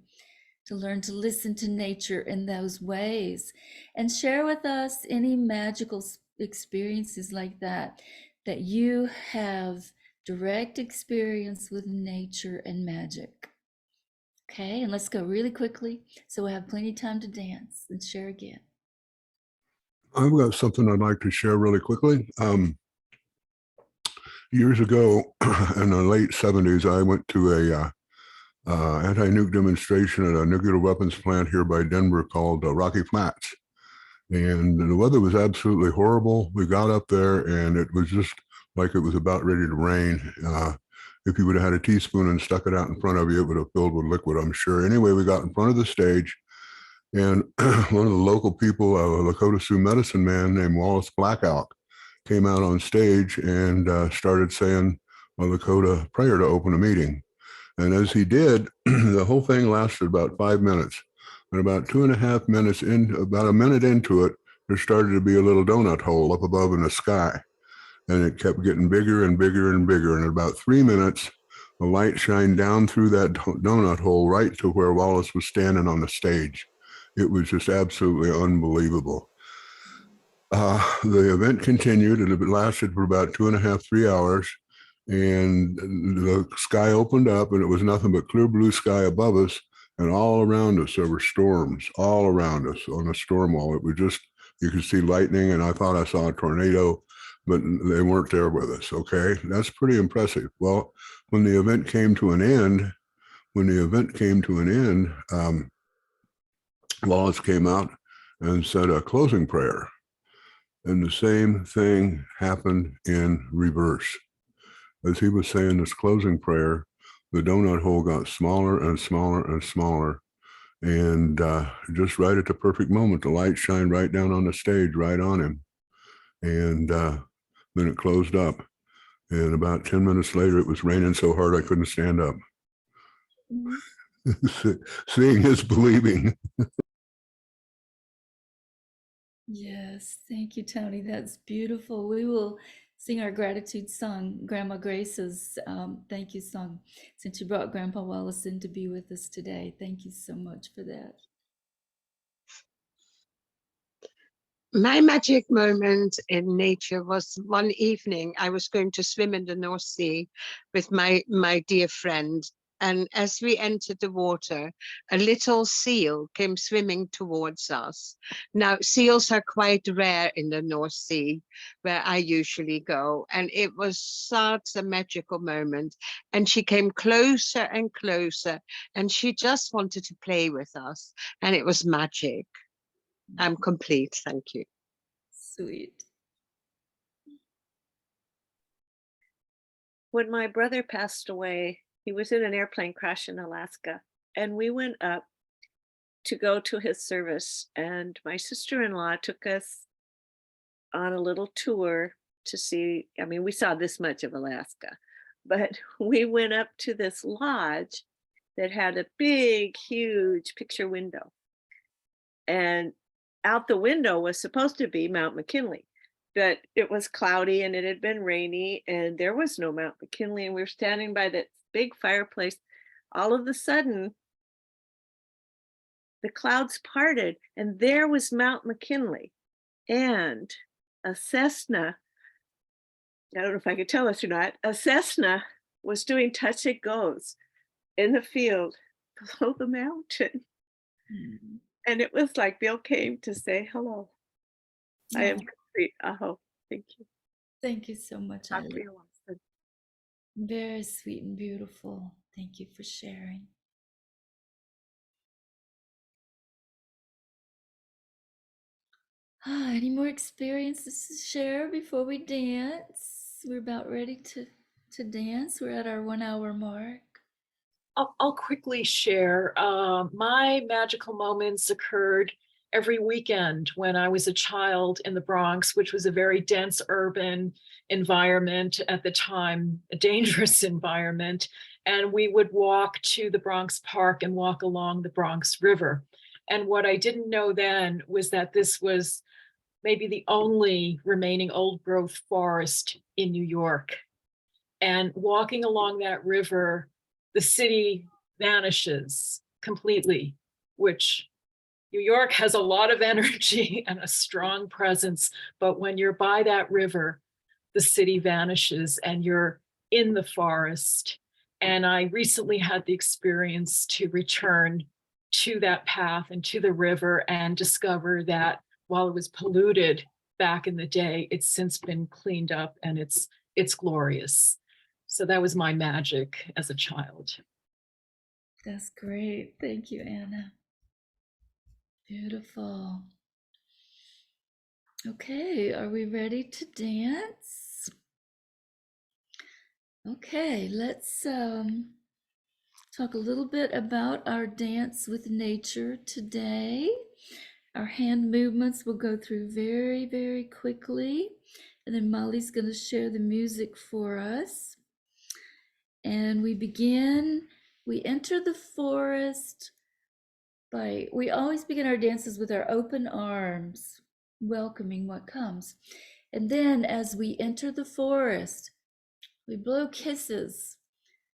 to learn to listen to nature in those ways and share with us any magical experiences like that you have direct experience with nature and magic. Okay, and let's go really quickly so we'll have plenty of time to dance and share again. I've got something I'd like to share really quickly. Years ago, in the late 70s, I went to a anti-nuke demonstration at a nuclear weapons plant here by Denver called Rocky Flats. And the weather was absolutely horrible. We got up there and it was just like it was about ready to rain. If you would have had a teaspoon and stuck it out in front of you, it would have filled with liquid, I'm sure. Anyway, we got in front of the stage and one of the local people, a Lakota Sioux medicine man named Wallace Blackout, came out on stage and started saying a Lakota prayer to open a meeting. And as he did, the whole thing lasted about 5 minutes. And about 2.5 minutes in, about a minute into it, there started to be a little donut hole up above in the sky. And it kept getting bigger and bigger and bigger. And in about 3 minutes, the light shined down through that donut hole right to where Wallace was standing on the stage. It was just absolutely unbelievable. The event continued and it lasted for about 2.5, 3 hours. And the sky opened up and it was nothing but clear blue sky above us. And all around us, there were storms all around us on the storm wall. It was just, you could see lightning and I thought I saw a tornado, but they weren't there with us, okay? That's pretty impressive. Well, when the event came to an end, Wallace came out and said a closing prayer. And the same thing happened in reverse. As he was saying this closing prayer, the donut hole got smaller and smaller and smaller. And just right at the perfect moment, the light shined right down on the stage, right on him. And then it closed up. And about 10 minutes later, it was raining so hard I couldn't stand up. Seeing is believing. Yes, thank you, Tony. That's beautiful. We will sing our gratitude song, Grandma Grace's thank you song, since you brought Grandpa Wallace in to be with us today. Thank you so much for that. My magic moment in nature was one evening I was going to swim in the North Sea with my dear friend. And as we entered the water, a little seal came swimming towards us. Now, seals are quite rare in the North Sea, where I usually go. And it was such a magical moment. And she came closer and closer, and she just wanted to play with us. And it was magic. I'm complete. Thank you. Sweet. When my brother passed away, he was in an airplane crash in Alaska, and we went up to go to his service. And my sister-in-law took us on a little tour to see. I mean, we saw this much of Alaska, but we went up to this lodge that had a big, huge picture window. And out the window was supposed to be Mount McKinley, but it was cloudy and it had been rainy and there was no Mount McKinley. And we were standing by that big fireplace. All of a sudden, the clouds parted and there was Mount McKinley and a Cessna. I don't know if I could tell us or not. A Cessna was doing touch and goes in the field below the mountain. Mm. And it was like Bill came to say hello. I am Oh, complete. Aho. Thank you. thank you so much, Eileen. Dr. Watson. Very sweet and beautiful. Thank you for sharing. Any more experiences to share before we dance? We're about ready to dance. We're at our 1 hour mark. I'll quickly share. My magical moments occurred every weekend when I was a child in the Bronx, which was a very dense urban environment at the time, a dangerous environment. And we would walk to the Bronx Park and walk along the Bronx River. And what I didn't know then was that this was maybe the only remaining old growth forest in New York. And walking along that river, the city vanishes completely, which New York has a lot of energy and a strong presence. But when you're by that river, the city vanishes and you're in the forest. And I recently had the experience to return to that path and to the river and discover that while it was polluted back in the day, it's since been cleaned up and it's glorious. So that was my magic as a child. That's great. Thank you, Anna. Beautiful. Okay, are we ready to dance? Okay, let's talk a little bit about our dance with nature today. Our hand movements will go through very, very quickly, and then Molly's going to share the music for us. And we enter the forest we always begin our dances with our open arms, welcoming what comes. And then as we enter the forest, we blow kisses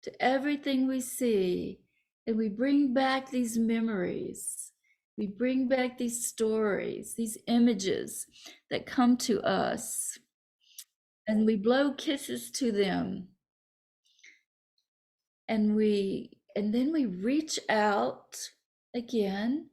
to everything we see, and we bring back these memories. We bring back these stories, these images that come to us, and we blow kisses to them. And then we reach out again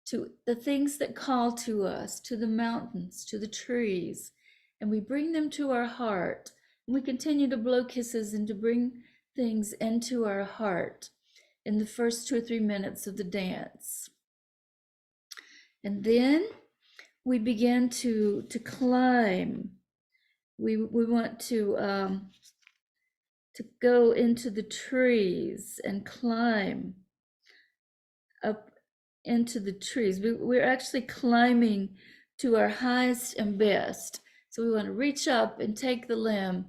to the things that call to us, to the mountains, to the trees, and we bring them to our heart. And we continue to blow kisses and to bring things into our heart in the first 2 or 3 minutes of the dance. And then we begin to climb. We want to go into the trees and climb up into the trees. We're actually climbing to our highest and best. So we want to reach up and take the limb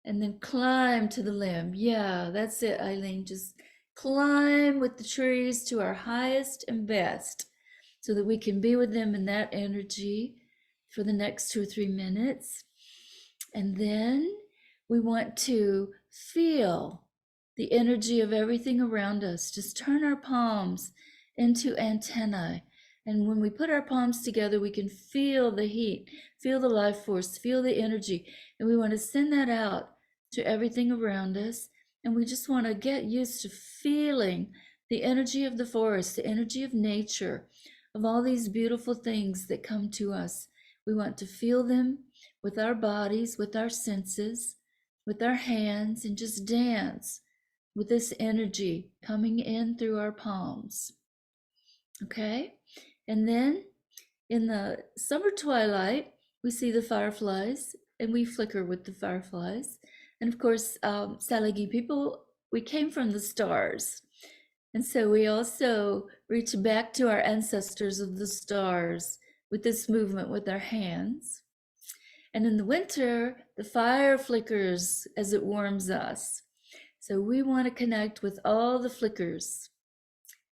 and then climb to the limb. Yeah, that's it, Eileen. Just climb with the trees to our highest and best. so that we can be with them in that energy for the next 2 or 3 minutes. And then we want to feel the energy of everything around us. Just turn our palms into antennae. And when we put our palms together, we can feel the heat, feel the life force, feel the energy. And we want to send that out to everything around us. And we just want to get used to feeling the energy of the forest, the energy of nature, of all these beautiful things that come to us. We want to feel them with our bodies, with our senses, with our hands, and just dance with this energy coming in through our palms. Okay? And then in the summer twilight, we see the fireflies and we flicker with the fireflies. And of course, Salagi people, we came from the stars. And so we also reach back to our ancestors of the stars with this movement with our hands. And in the winter, the fire flickers as it warms us. So we want to connect with all the flickers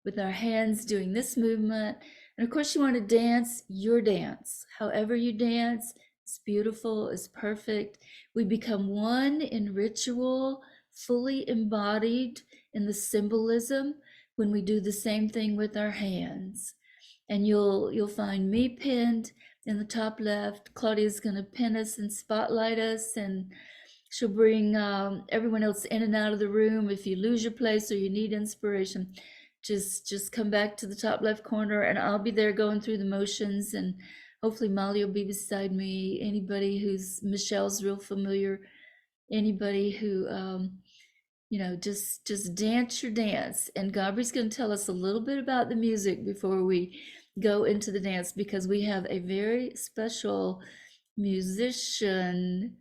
with our hands doing this movement. And of course, you want to dance your dance. However you dance, it's beautiful, it's perfect. We become one in ritual, fully embodied in the symbolism when we do the same thing with our hands. And you'll find me pinned in the top left. Claudia's going to pin us and spotlight us, and she'll bring everyone else in and out of the room. If you lose your place or you need inspiration, just come back to the top left corner, and I'll be there going through the motions, and hopefully Molly will be beside me. Anybody who's Michelle's real familiar, anybody who just dance your dance. And Gabri's going to tell us a little bit about the music before we go into the dance, because we have a very special musician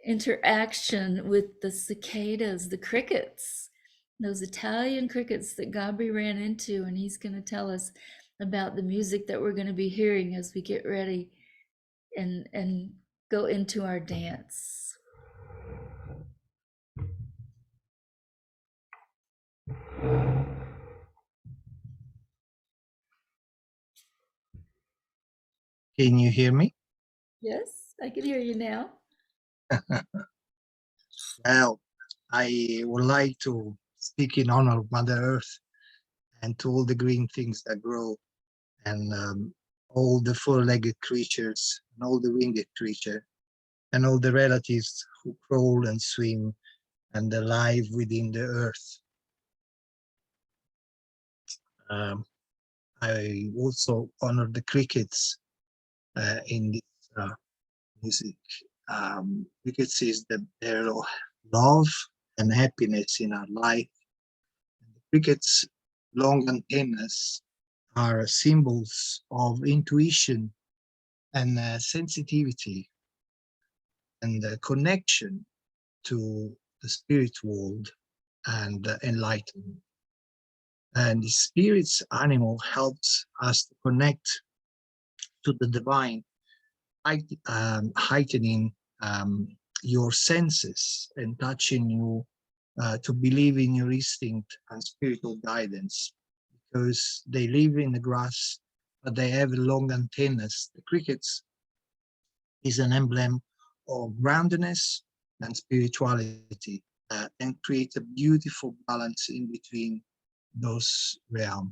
interaction with the cicadas, the crickets, those Italian crickets that Gabri ran into, and he's going to tell us about the music that we're going to be hearing as we get ready and go into our dance. Can you hear me? Yes, I can hear you now. Well, I would like to speak in honor of Mother Earth and to all the green things that grow, and all the four-legged creatures and all the winged creatures and all the relatives who crawl and swim and alive within the earth. I also honor the crickets in this music. Crickets is their love and happiness in our life. The crickets' long antennas are symbols of intuition and sensitivity and connection to the spirit world and enlightenment. And the spirit's animal helps us to connect to the divine, heightening your senses and touching you to believe in your instinct and spiritual guidance, because they live in the grass, but they have long antennas. The crickets is an emblem of groundedness and spirituality, and create a beautiful balance in between those realms.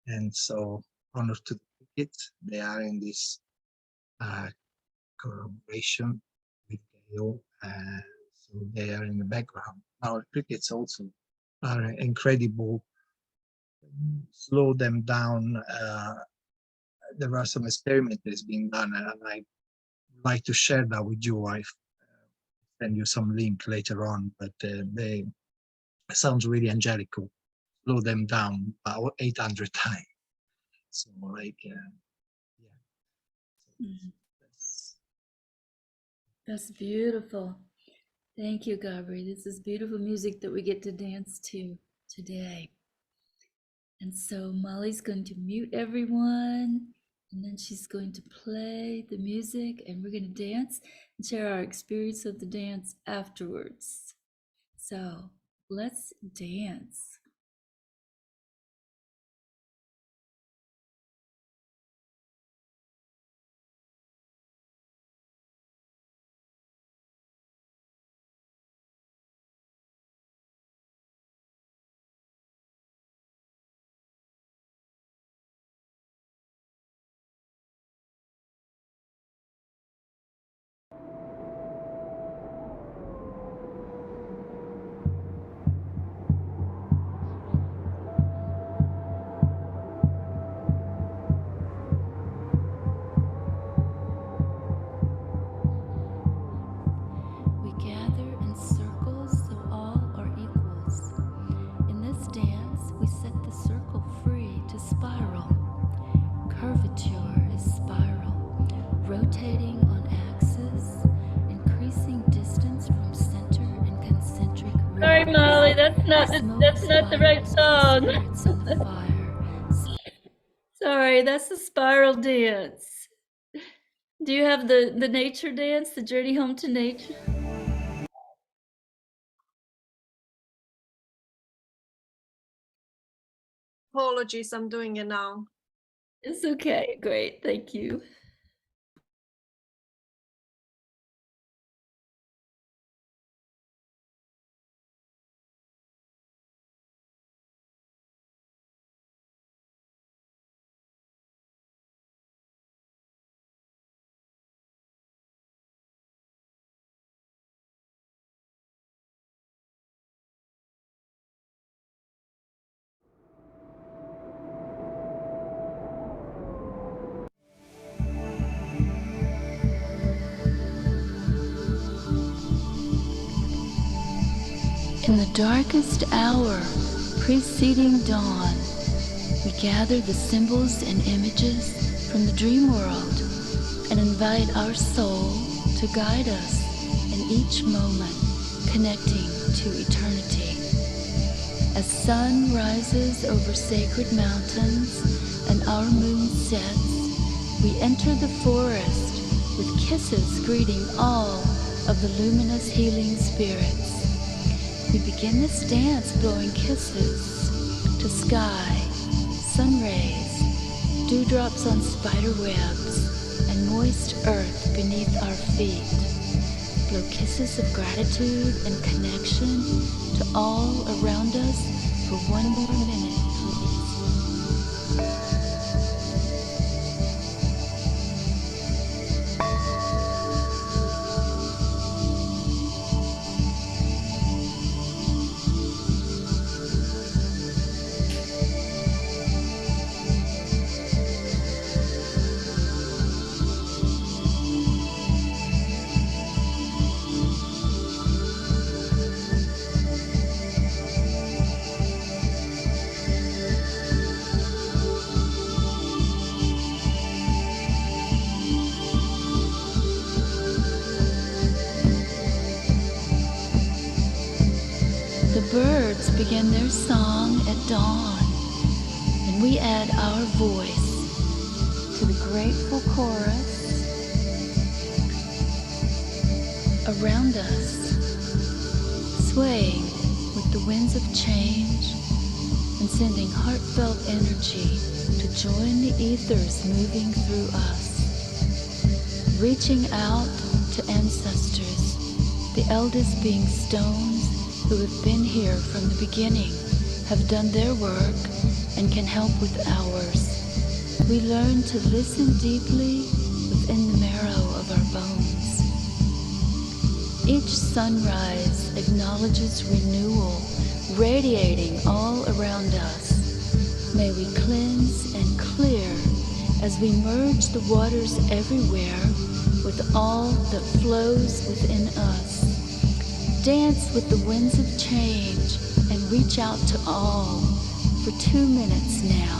And so, honor to the cricket, they are in this collaboration with Gail, so they are in the background. Our crickets also are incredible. Slow them down. There are some experiments that's being done, and I'd like to share that with you. I send you some link later on, but they sounds really angelical. Slow them down about 800 times. So like, That's beautiful. Thank you, Gabri. This is beautiful music that we get to dance to today. And so Molly's going to mute everyone, and then she's going to play the music, and we're going to dance and share our experience of the dance afterwards. So let's dance. Sorry, Molly, that's not the right song. Spirits of the fire. Sorry, that's the spiral dance. Do you have the nature dance, the journey home to nature? Apologies, I'm doing it now. It's okay. Great. Thank you. In the darkest hour preceding dawn, we gather the symbols and images from the dream world and invite our soul to guide us in each moment, connecting to eternity. As sun rises over sacred mountains and our moon sets, we enter the forest with kisses greeting all of the luminous healing spirits. We begin this dance blowing kisses to sky, sun rays, dewdrops on spider webs, and moist earth beneath our feet. Blow kisses of gratitude and connection to all around us for 1 more minute, please. The birds begin their song at dawn, and we add our voice to the grateful chorus around us, swaying with the winds of change and sending heartfelt energy to join the ethers moving through us, reaching out to ancestors, the eldest being stones who have been here from the beginning, have done their work and can help with ours. We learn to listen deeply within the marrow of our bones. Each sunrise acknowledges renewal, radiating all around us. May we cleanse and clear as we merge the waters everywhere with all that flows within us. Dance with the winds of change and reach out to all for 2 minutes now.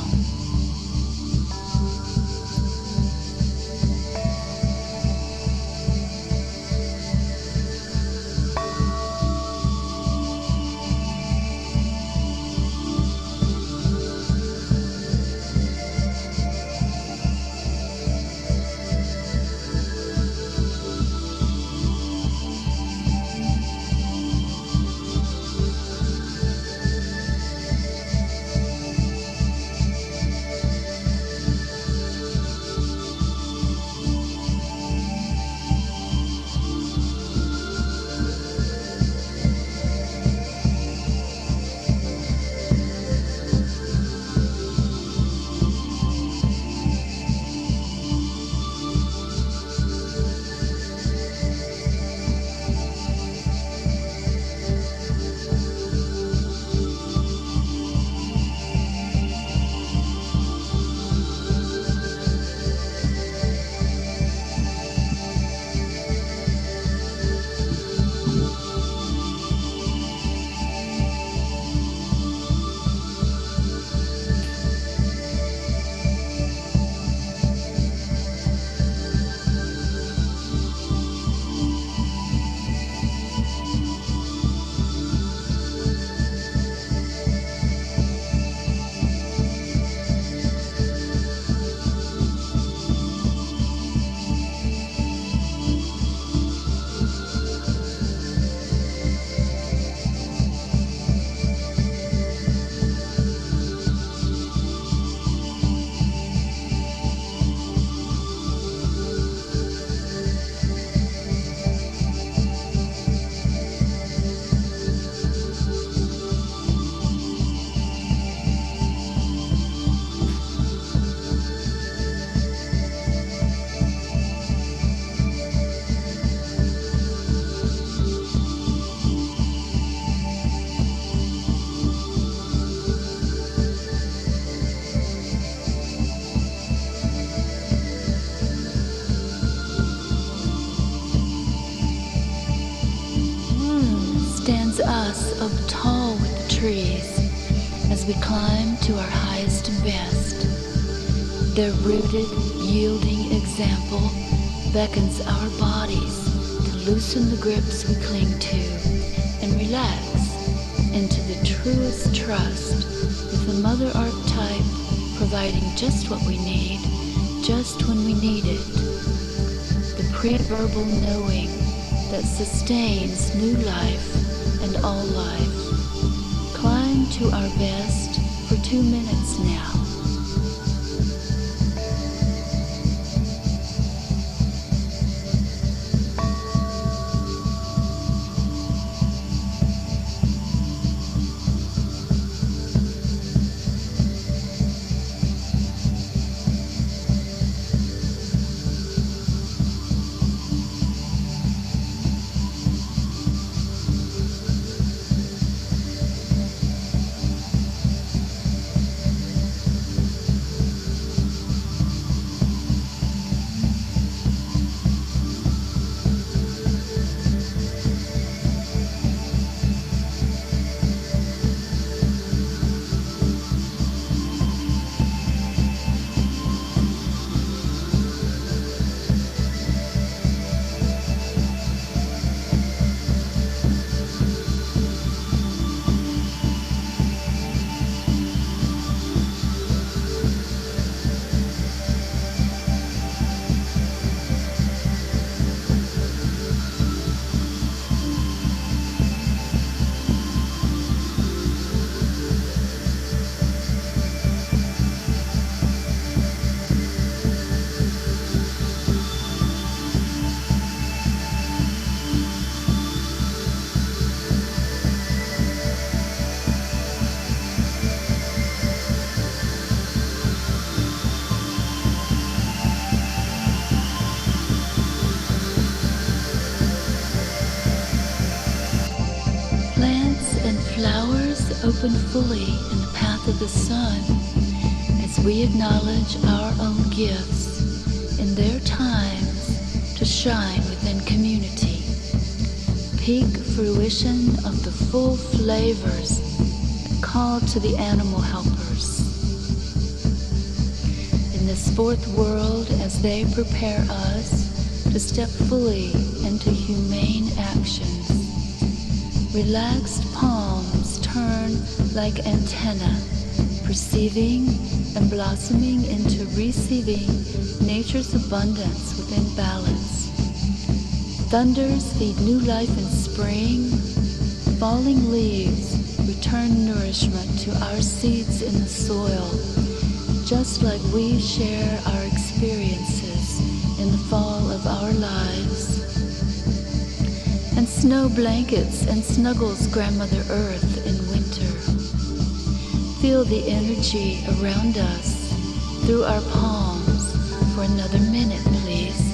us up tall with the trees as we climb to our highest and best. Their rooted, yielding example beckons our bodies to loosen the grips we cling to and relax into the truest trust, with the mother archetype providing just what we need, just when we need it. The pre-verbal knowing that sustains new life and all life. Climb to our best for 2 minutes now. Open fully in the path of the sun as we acknowledge our own gifts in their times to shine within community. Peak fruition of the full flavors that call to the animal helpers. In this fourth world as they prepare us to step fully into humane actions. Relaxed palms turn like antenna, perceiving and blossoming into receiving nature's abundance within balance. Thunders feed new life in spring. Falling leaves return nourishment to our seeds in the soil, just like we share our experiences in the fall of our lives. And snow blankets and snuggles Grandmother Earth in winter. Feel the energy around us through our palms for another minute, please.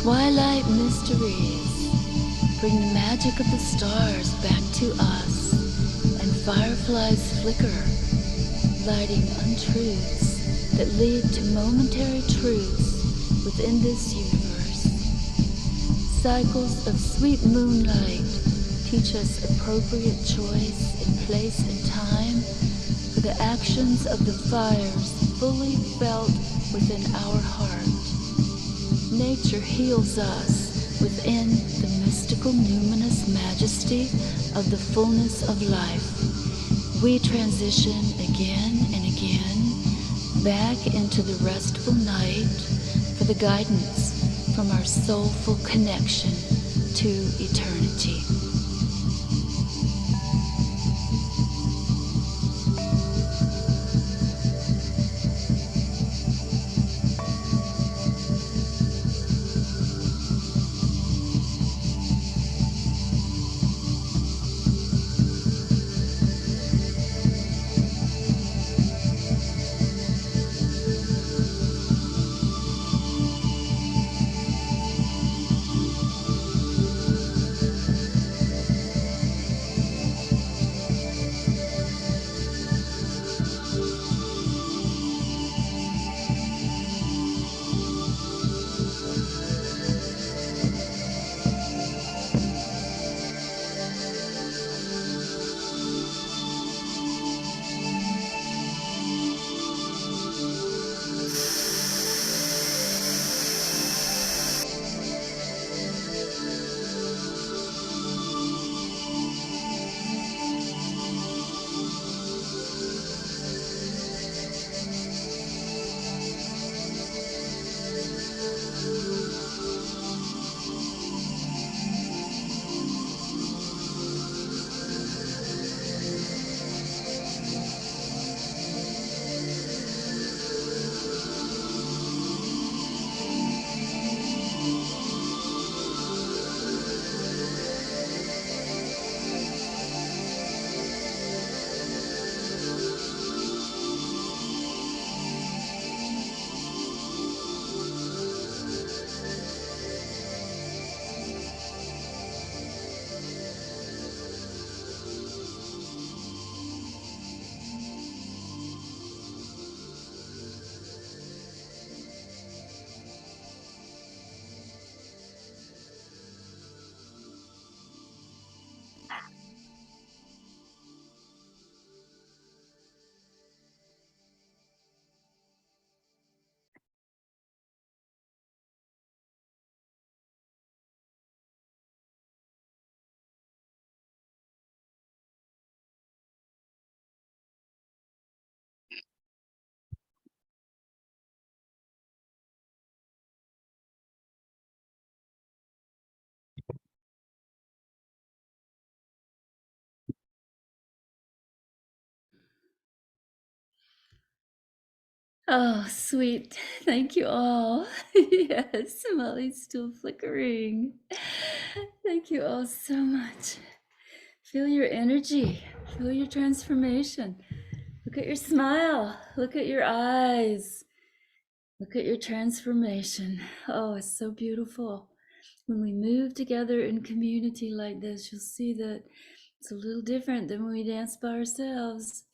Twilight mysteries bring the magic of the stars back to us, and fireflies flicker, lighting untruths that lead to momentary truths within this universe. Cycles of sweet moonlight teach us appropriate choice in place and time for the actions of the fires fully felt within our heart. Nature heals us within the mystical numinous majesty of the fullness of life. We transition again and again back into the restful night for the guidance from our soulful connection to eternity. Oh, sweet. Thank you all. Yes, Molly's still flickering. Thank you all so much. Feel your energy. Feel your transformation. Look at your smile. Look at your eyes. Look at your transformation. Oh, it's so beautiful. When we move together in community like this, you'll see that it's a little different than when we dance by ourselves.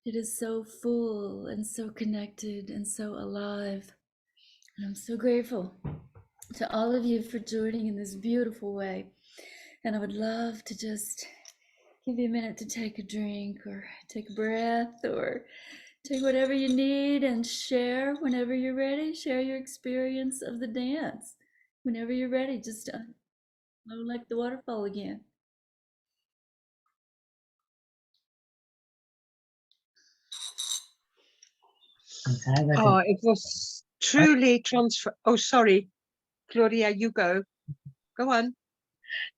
It is so full and so connected and so alive. And I'm so grateful to all of you for joining in this beautiful way. And I would love to just give you a minute to take a drink or take a breath or take whatever you need and share whenever you're ready. Share your experience of the dance. Whenever you're ready, just flow like the waterfall again. I'm sorry, I Oh, wasn't. it was truly transfer. Oh, sorry, Claudia, you go. Go on.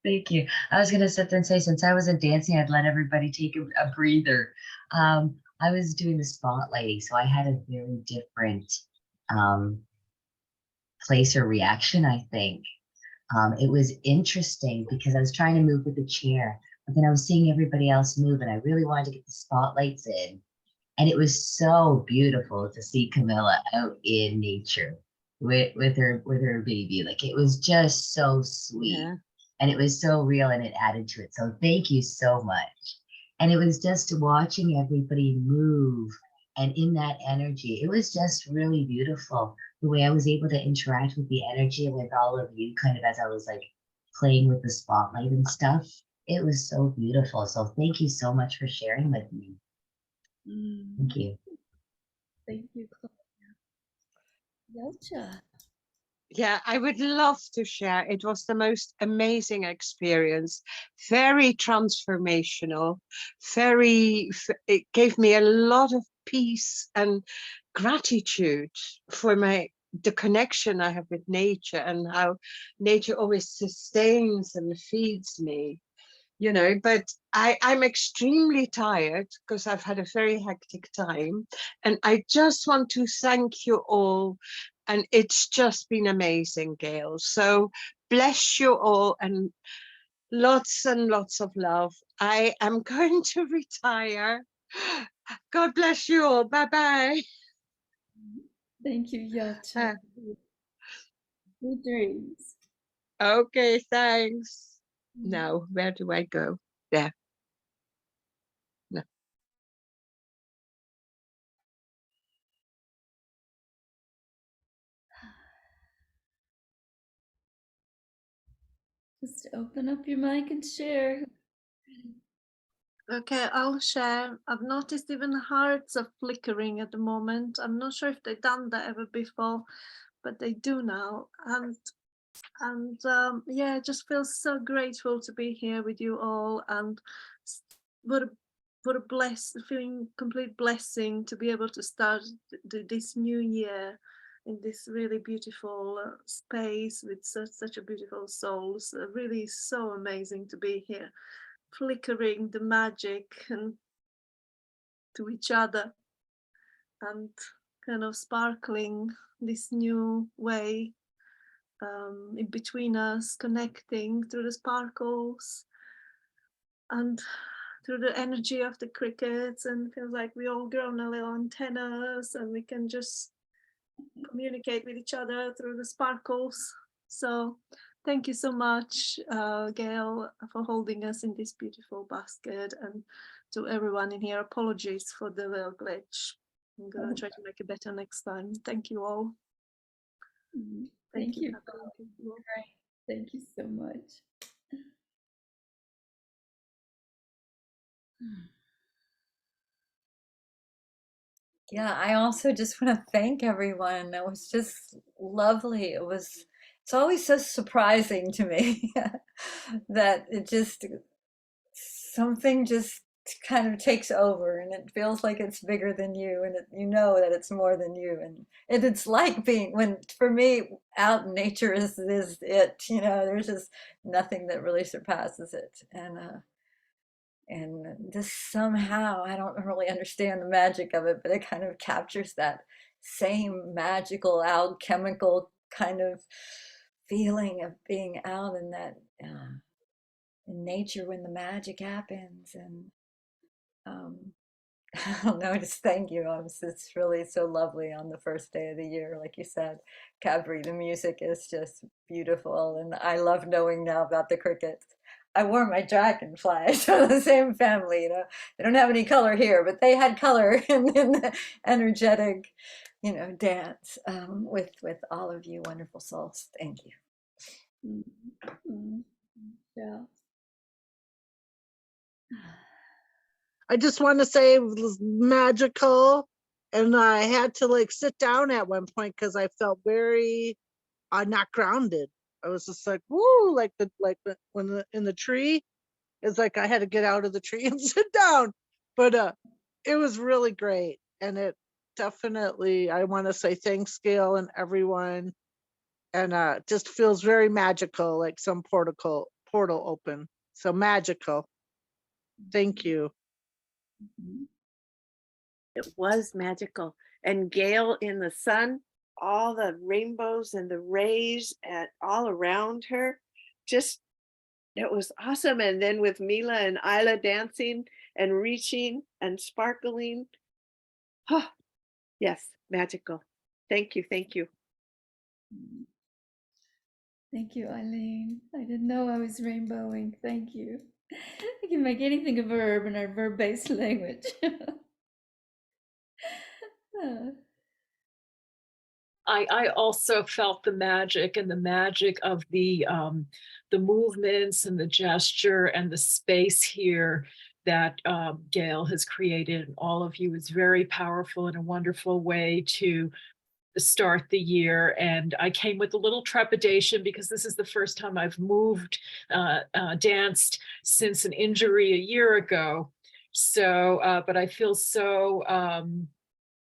Thank you. I was gonna sit there and say, since I wasn't dancing, I'd let everybody take a breather. I was doing the spotlighting, so I had a very different place or reaction, I think. It was interesting because I was trying to move with the chair, but then I was seeing everybody else move, and I really wanted to get the spotlights in. And it was so beautiful to see Camilla out in nature with her baby. Like, it was just so sweet. Yeah. And it was so real, and it added to it. So thank you so much. And it was just watching everybody move and in that energy. It was just really beautiful the way I was able to interact with the energy with all of you, kind of as I was like playing with the spotlight and stuff. It was so beautiful. So thank you so much for sharing with me. Thank you. Thank you, Claudia. Yelcha. Yeah, I would love to share. It was the most amazing experience, very transformational, it gave me a lot of peace and gratitude for the connection I have with nature and how nature always sustains and feeds me. You know, but I'm extremely tired because I've had a very hectic time, and I just want to thank you all, and it's just been amazing, Gail. So bless you all and lots of love. I am going to retire. God bless you all. Bye-bye. Thank you, Yelcha. Good dreams. Okay, thanks. Now, where do I go? There. No. Just open up your mic and share. Okay, I'll share. I've noticed even the hearts are flickering at the moment. I'm not sure if they've done that ever before, but they do now. And yeah, it just feels so grateful to be here with you all, and what a feeling complete blessing to be able to start this new year in this really beautiful space with such a beautiful soul. So really so amazing to be here, flickering the magic and to each other and kind of sparkling this new way in between us, connecting through the sparkles and through the energy of the crickets, and feels like we all grown a little antennas and we can just communicate with each other through the sparkles. So thank you so much, Gail, for holding us in this beautiful basket, and to everyone in here, apologies for the little glitch. I'm gonna try to make it better next time. Thank you all. Thank you. Pablo. Thank you so much. Yeah, I also just want to thank everyone. It was just lovely. It's always so surprising to me that something just kind of takes over and it feels like it's bigger than you, and you know that it's more than you. And it's like for me, out in nature is it, there's just nothing that really surpasses it. And just somehow, I don't really understand the magic of it, but it kind of captures that same magical alchemical kind of feeling of being out in that in nature when the magic happens. And I don't know, just thank you. It's really so lovely on the first day of the year. Like you said, Cabri, the music is just beautiful. And I love knowing now about the crickets. I wore my dragonflies from the same family, you know. They don't have any color here, but they had color in the energetic, you know, dance with all of you wonderful souls. Thank you. Yeah. I just want to say it was magical, and I had to like sit down at one point because I felt very not grounded. I was just like, woo, when in the tree, it's like I had to get out of the tree and sit down. But it was really great, and it definitely, I want to say thanks, Gail, and everyone, and just feels very magical, like some portal open. So magical. Thank you. It was magical. And Gail in the sun, all the rainbows and the rays and all around her, just, it was awesome. And then with Mila and Isla dancing and reaching and sparkling. Oh, yes, magical. Thank you. Thank you. Thank you, Eileen. I didn't know I was rainbowing. Thank you. I can make anything a verb in our verb-based language. I also felt the magic and the magic of the movements and the gesture and the space here that Gail has created. All of you is very powerful in a wonderful way to start the year. And I came with a little trepidation because this is the first time I've moved, danced since an injury a year ago. So, but I feel so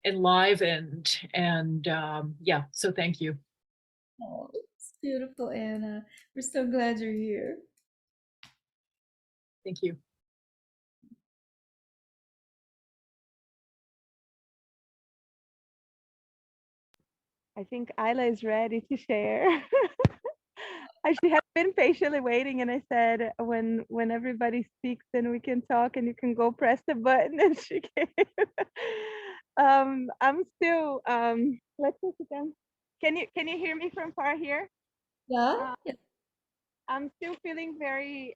enlivened, and yeah, so thank you. Oh, it's beautiful, Anna. We're so glad you're here. Thank you. I think Isla is ready to share. She has been patiently waiting, and I said, when everybody speaks, then we can talk, and you can go press the button. And she came. I'm still. Let's sit down. Can you hear me from far here? Yeah. I'm still feeling very.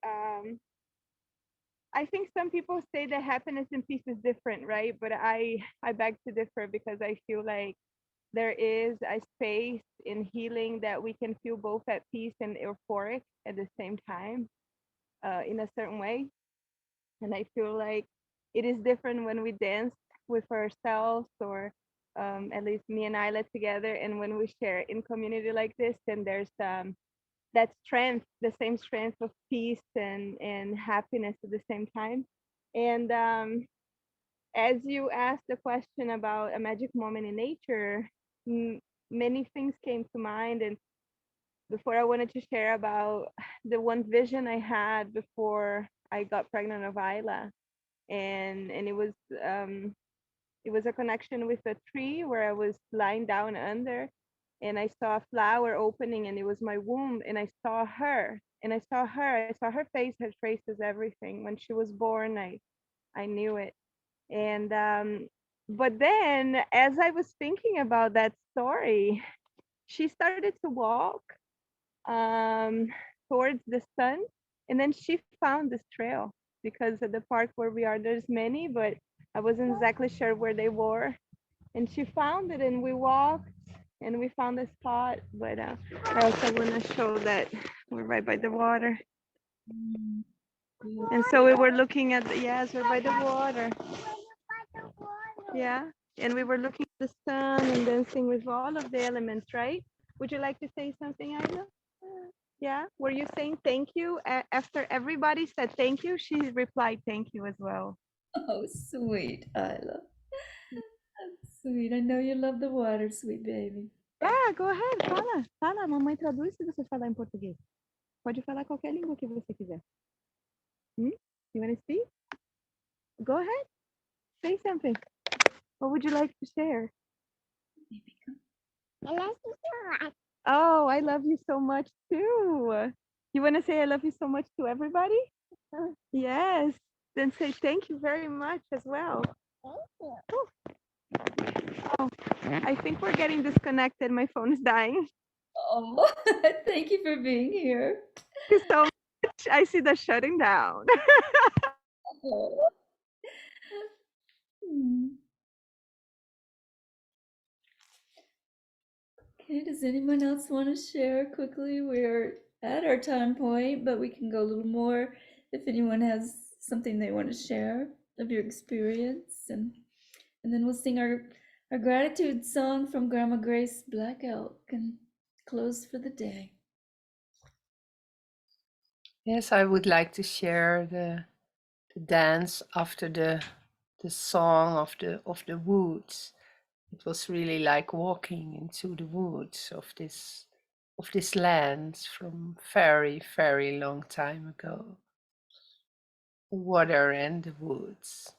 I think some people say that happiness and peace is different, right? But I beg to differ, because I feel like there is a space in healing that we can feel both at peace and euphoric at the same time, in a certain way. And I feel like it is different when we dance with ourselves, or at least me and Isla together. And when we share in community like this, then there's that strength, the same strength of peace and happiness at the same time. And as you asked the question about a magic moment in nature, many things came to mind. And before, I wanted to share about the one vision I had before I got pregnant of Isla. And it was a connection with a tree where I was lying down under, and I saw a flower opening, and it was my womb, and I saw her, and I saw her face, her traces, everything. When she was born, I knew it. And but then, as I was thinking about that story, she started to walk towards the sun, and then she found this trail, because at the park where we are, there's many, but I wasn't exactly sure where they were. And she found it, and we walked, and we found a spot. But I also want to show that we're right by the water. And so we were looking at yes, we're by the water. Yeah, and we were looking at the sun and dancing with all of the elements, right? Would you like to say something, Isla? Yeah, were you saying thank you? After everybody said thank you, she replied thank you as well. Oh, sweet, Isla. That's sweet. I know you love the water, sweet baby. Yeah, go ahead, fala. Mamãe traduz se você falar em português. Pode falar qualquer língua que você quiser. You want to speak? Go ahead. Say something. What would you like to share? Maybe come. Oh, I love you so much too. You want to say I love you so much to everybody? Yes. Then say thank you very much as well. Oh, I think we're getting disconnected. My phone is dying. Oh, thank you for being here. Thank you so much. I see the shutting down. Oh. Hmm. Okay, does anyone else want to share quickly? We're at our time point, but we can go a little more if anyone has something they want to share of your experience, and then we'll sing our gratitude song from Grandma Grace Black Elk and close for the day. Yes, I would like to share the dance after the song of the woods. It was really like walking into the woods of this land from very, very long time ago. The water and the woods.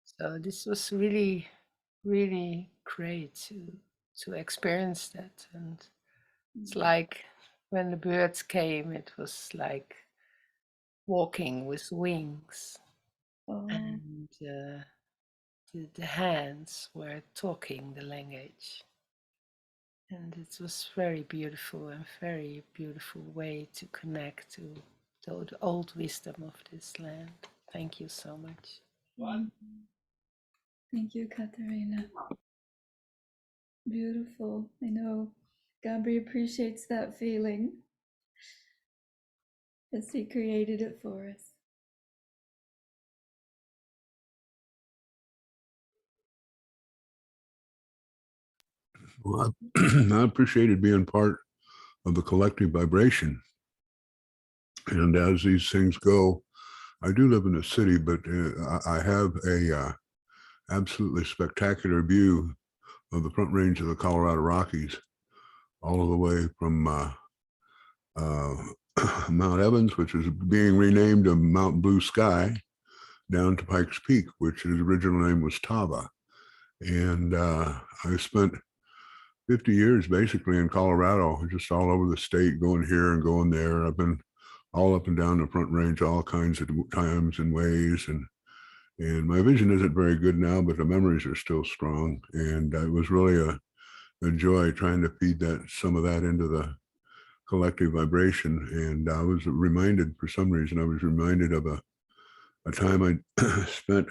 So this was really, really great to experience that. And it's like when the birds came, it was like walking with wings. Oh. And the hands were talking the language. And it was very beautiful and very beautiful way to connect to the old wisdom of this land. Thank you so much. Thank you, Katarina. Beautiful. I know Gabri appreciates that feeling as he created it for us. Well, I appreciated being part of the collective vibration. And as these things go, I do live in a city, but I have a absolutely spectacular view of the Front Range of the Colorado Rockies, all the way from Mount Evans, which is being renamed to Mount Blue Sky, down to Pikes Peak, which his original name was Tava. And I spent 50 years basically in Colorado, just all over the state, going here and going there. I've been all up and down the Front Range all kinds of times and ways. And my vision isn't very good now, but the memories are still strong. And it was really a joy trying to feed some of that into the collective vibration. And I was reminded, for some reason, I was reminded of a time I spent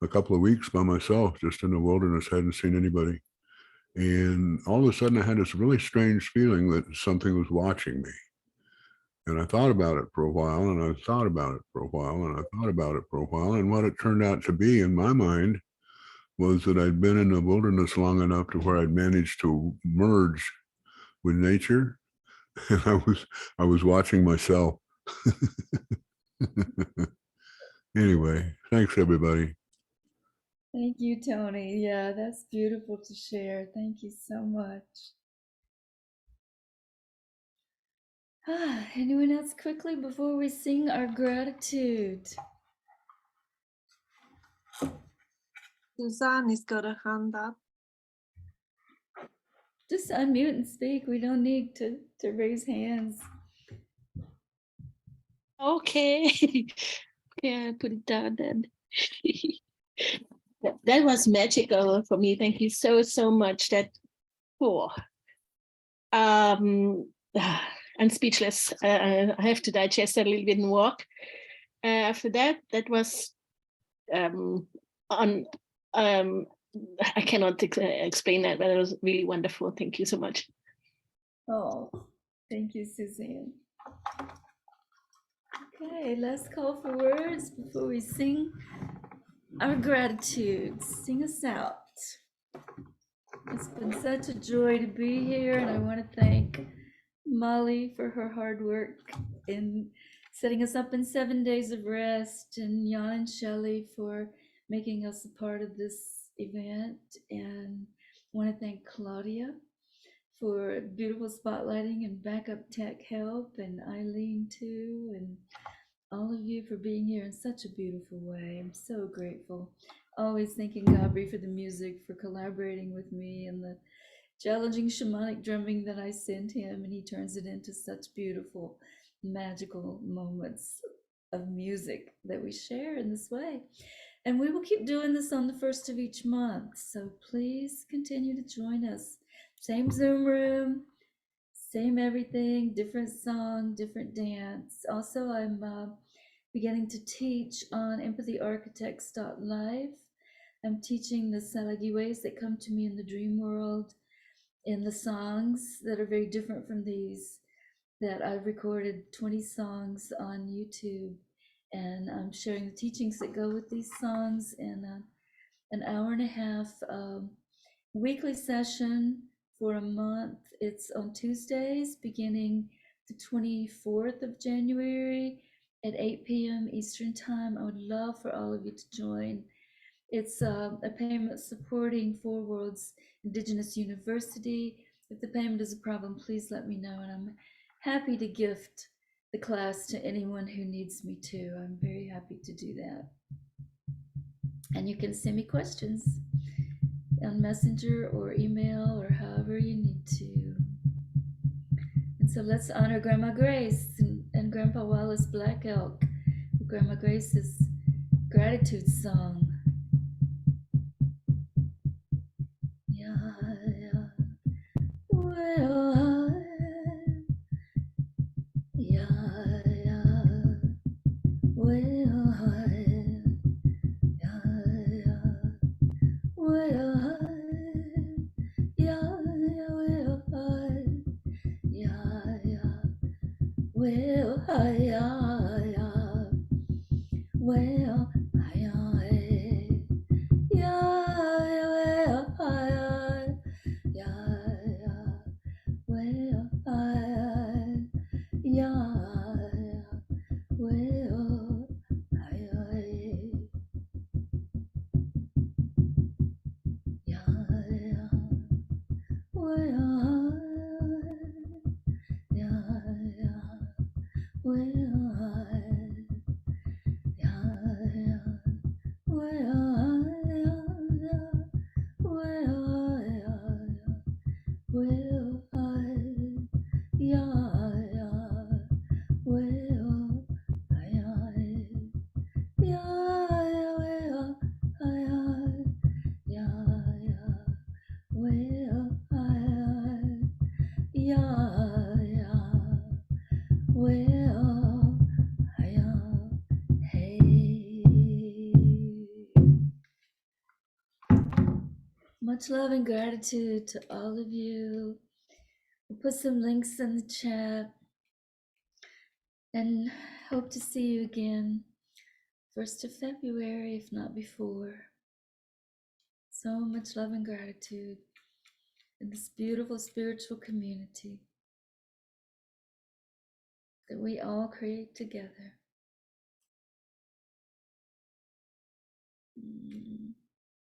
a couple of weeks by myself, just in the wilderness, hadn't seen anybody. And all of a sudden I had this really strange feeling that something was watching me. And I thought about it for a while, and I thought about it for a while, and I thought about it for a while. And what it turned out to be in my mind was that I'd been in the wilderness long enough to where I'd managed to merge with nature. And I was watching myself. Anyway, thanks everybody. Thank you, Tony. Yeah, that's beautiful to share. Thank you so much. Anyone else quickly before we sing our gratitude? Suzanne has got a hand up. Just unmute and speak. We don't need to raise hands. Okay. Yeah, put it down then. That was magical for me. Thank you so, so much. I'm speechless. I have to digest a little bit and walk. After that was I cannot explain that, but it was really wonderful. Thank you so much. Oh, thank you, Suzanne. Okay, last call for words before we sing our gratitude. Sing us out. It's been such a joy to be here, and I want to thank Molly for her hard work in setting us up in 7 days of rest, and Jan and Shelley for making us a part of this event, and I want to thank Claudia for beautiful spotlighting and backup tech help, and Eileen too, and all of you for being here in such a beautiful way. I'm so grateful. always thanking Gabri for the music, for collaborating with me, and the challenging shamanic drumming that I send him, and he turns it into such beautiful, magical moments of music that we share in this way. And we will keep doing this on the first of each month. So please continue to join us. Same Zoom room, same everything, different song, different dance. Also, I'm beginning to teach on empathyarchitects.live. I'm teaching the Salagi ways that come to me in the dream world, in the songs that are very different from these, that I've recorded 20 songs on YouTube, and I'm sharing the teachings that go with these songs in an hour and a half weekly session for a month. It's on Tuesdays beginning the 24th of January at 8 p.m. Eastern Time. I would love for all of you to join. It's a payment supporting Four Worlds Indigenous University. If the payment is a problem, please let me know, and I'm happy to gift the class to anyone who needs me to. I'm very happy to do that. And you can send me questions on Messenger or email or however you need to. And so let's honor Grandma Grace and Grandpa Wallace Black Elk, Grandma Grace's gratitude song. Yeah, yeah. Well, yeah, yeah. Well, yeah, yeah. Well, yeah, yeah. Well, yeah, yeah. Well, yeah, yeah. Well, yeah, yeah, well, yeah, well, yeah, well, yeah, well, yeah, well, yeah, well, much love and gratitude to all of you. We'll put some links in the chat and hope to see you again 1st of February, if not before. So much love and gratitude in this beautiful spiritual community that we all create together.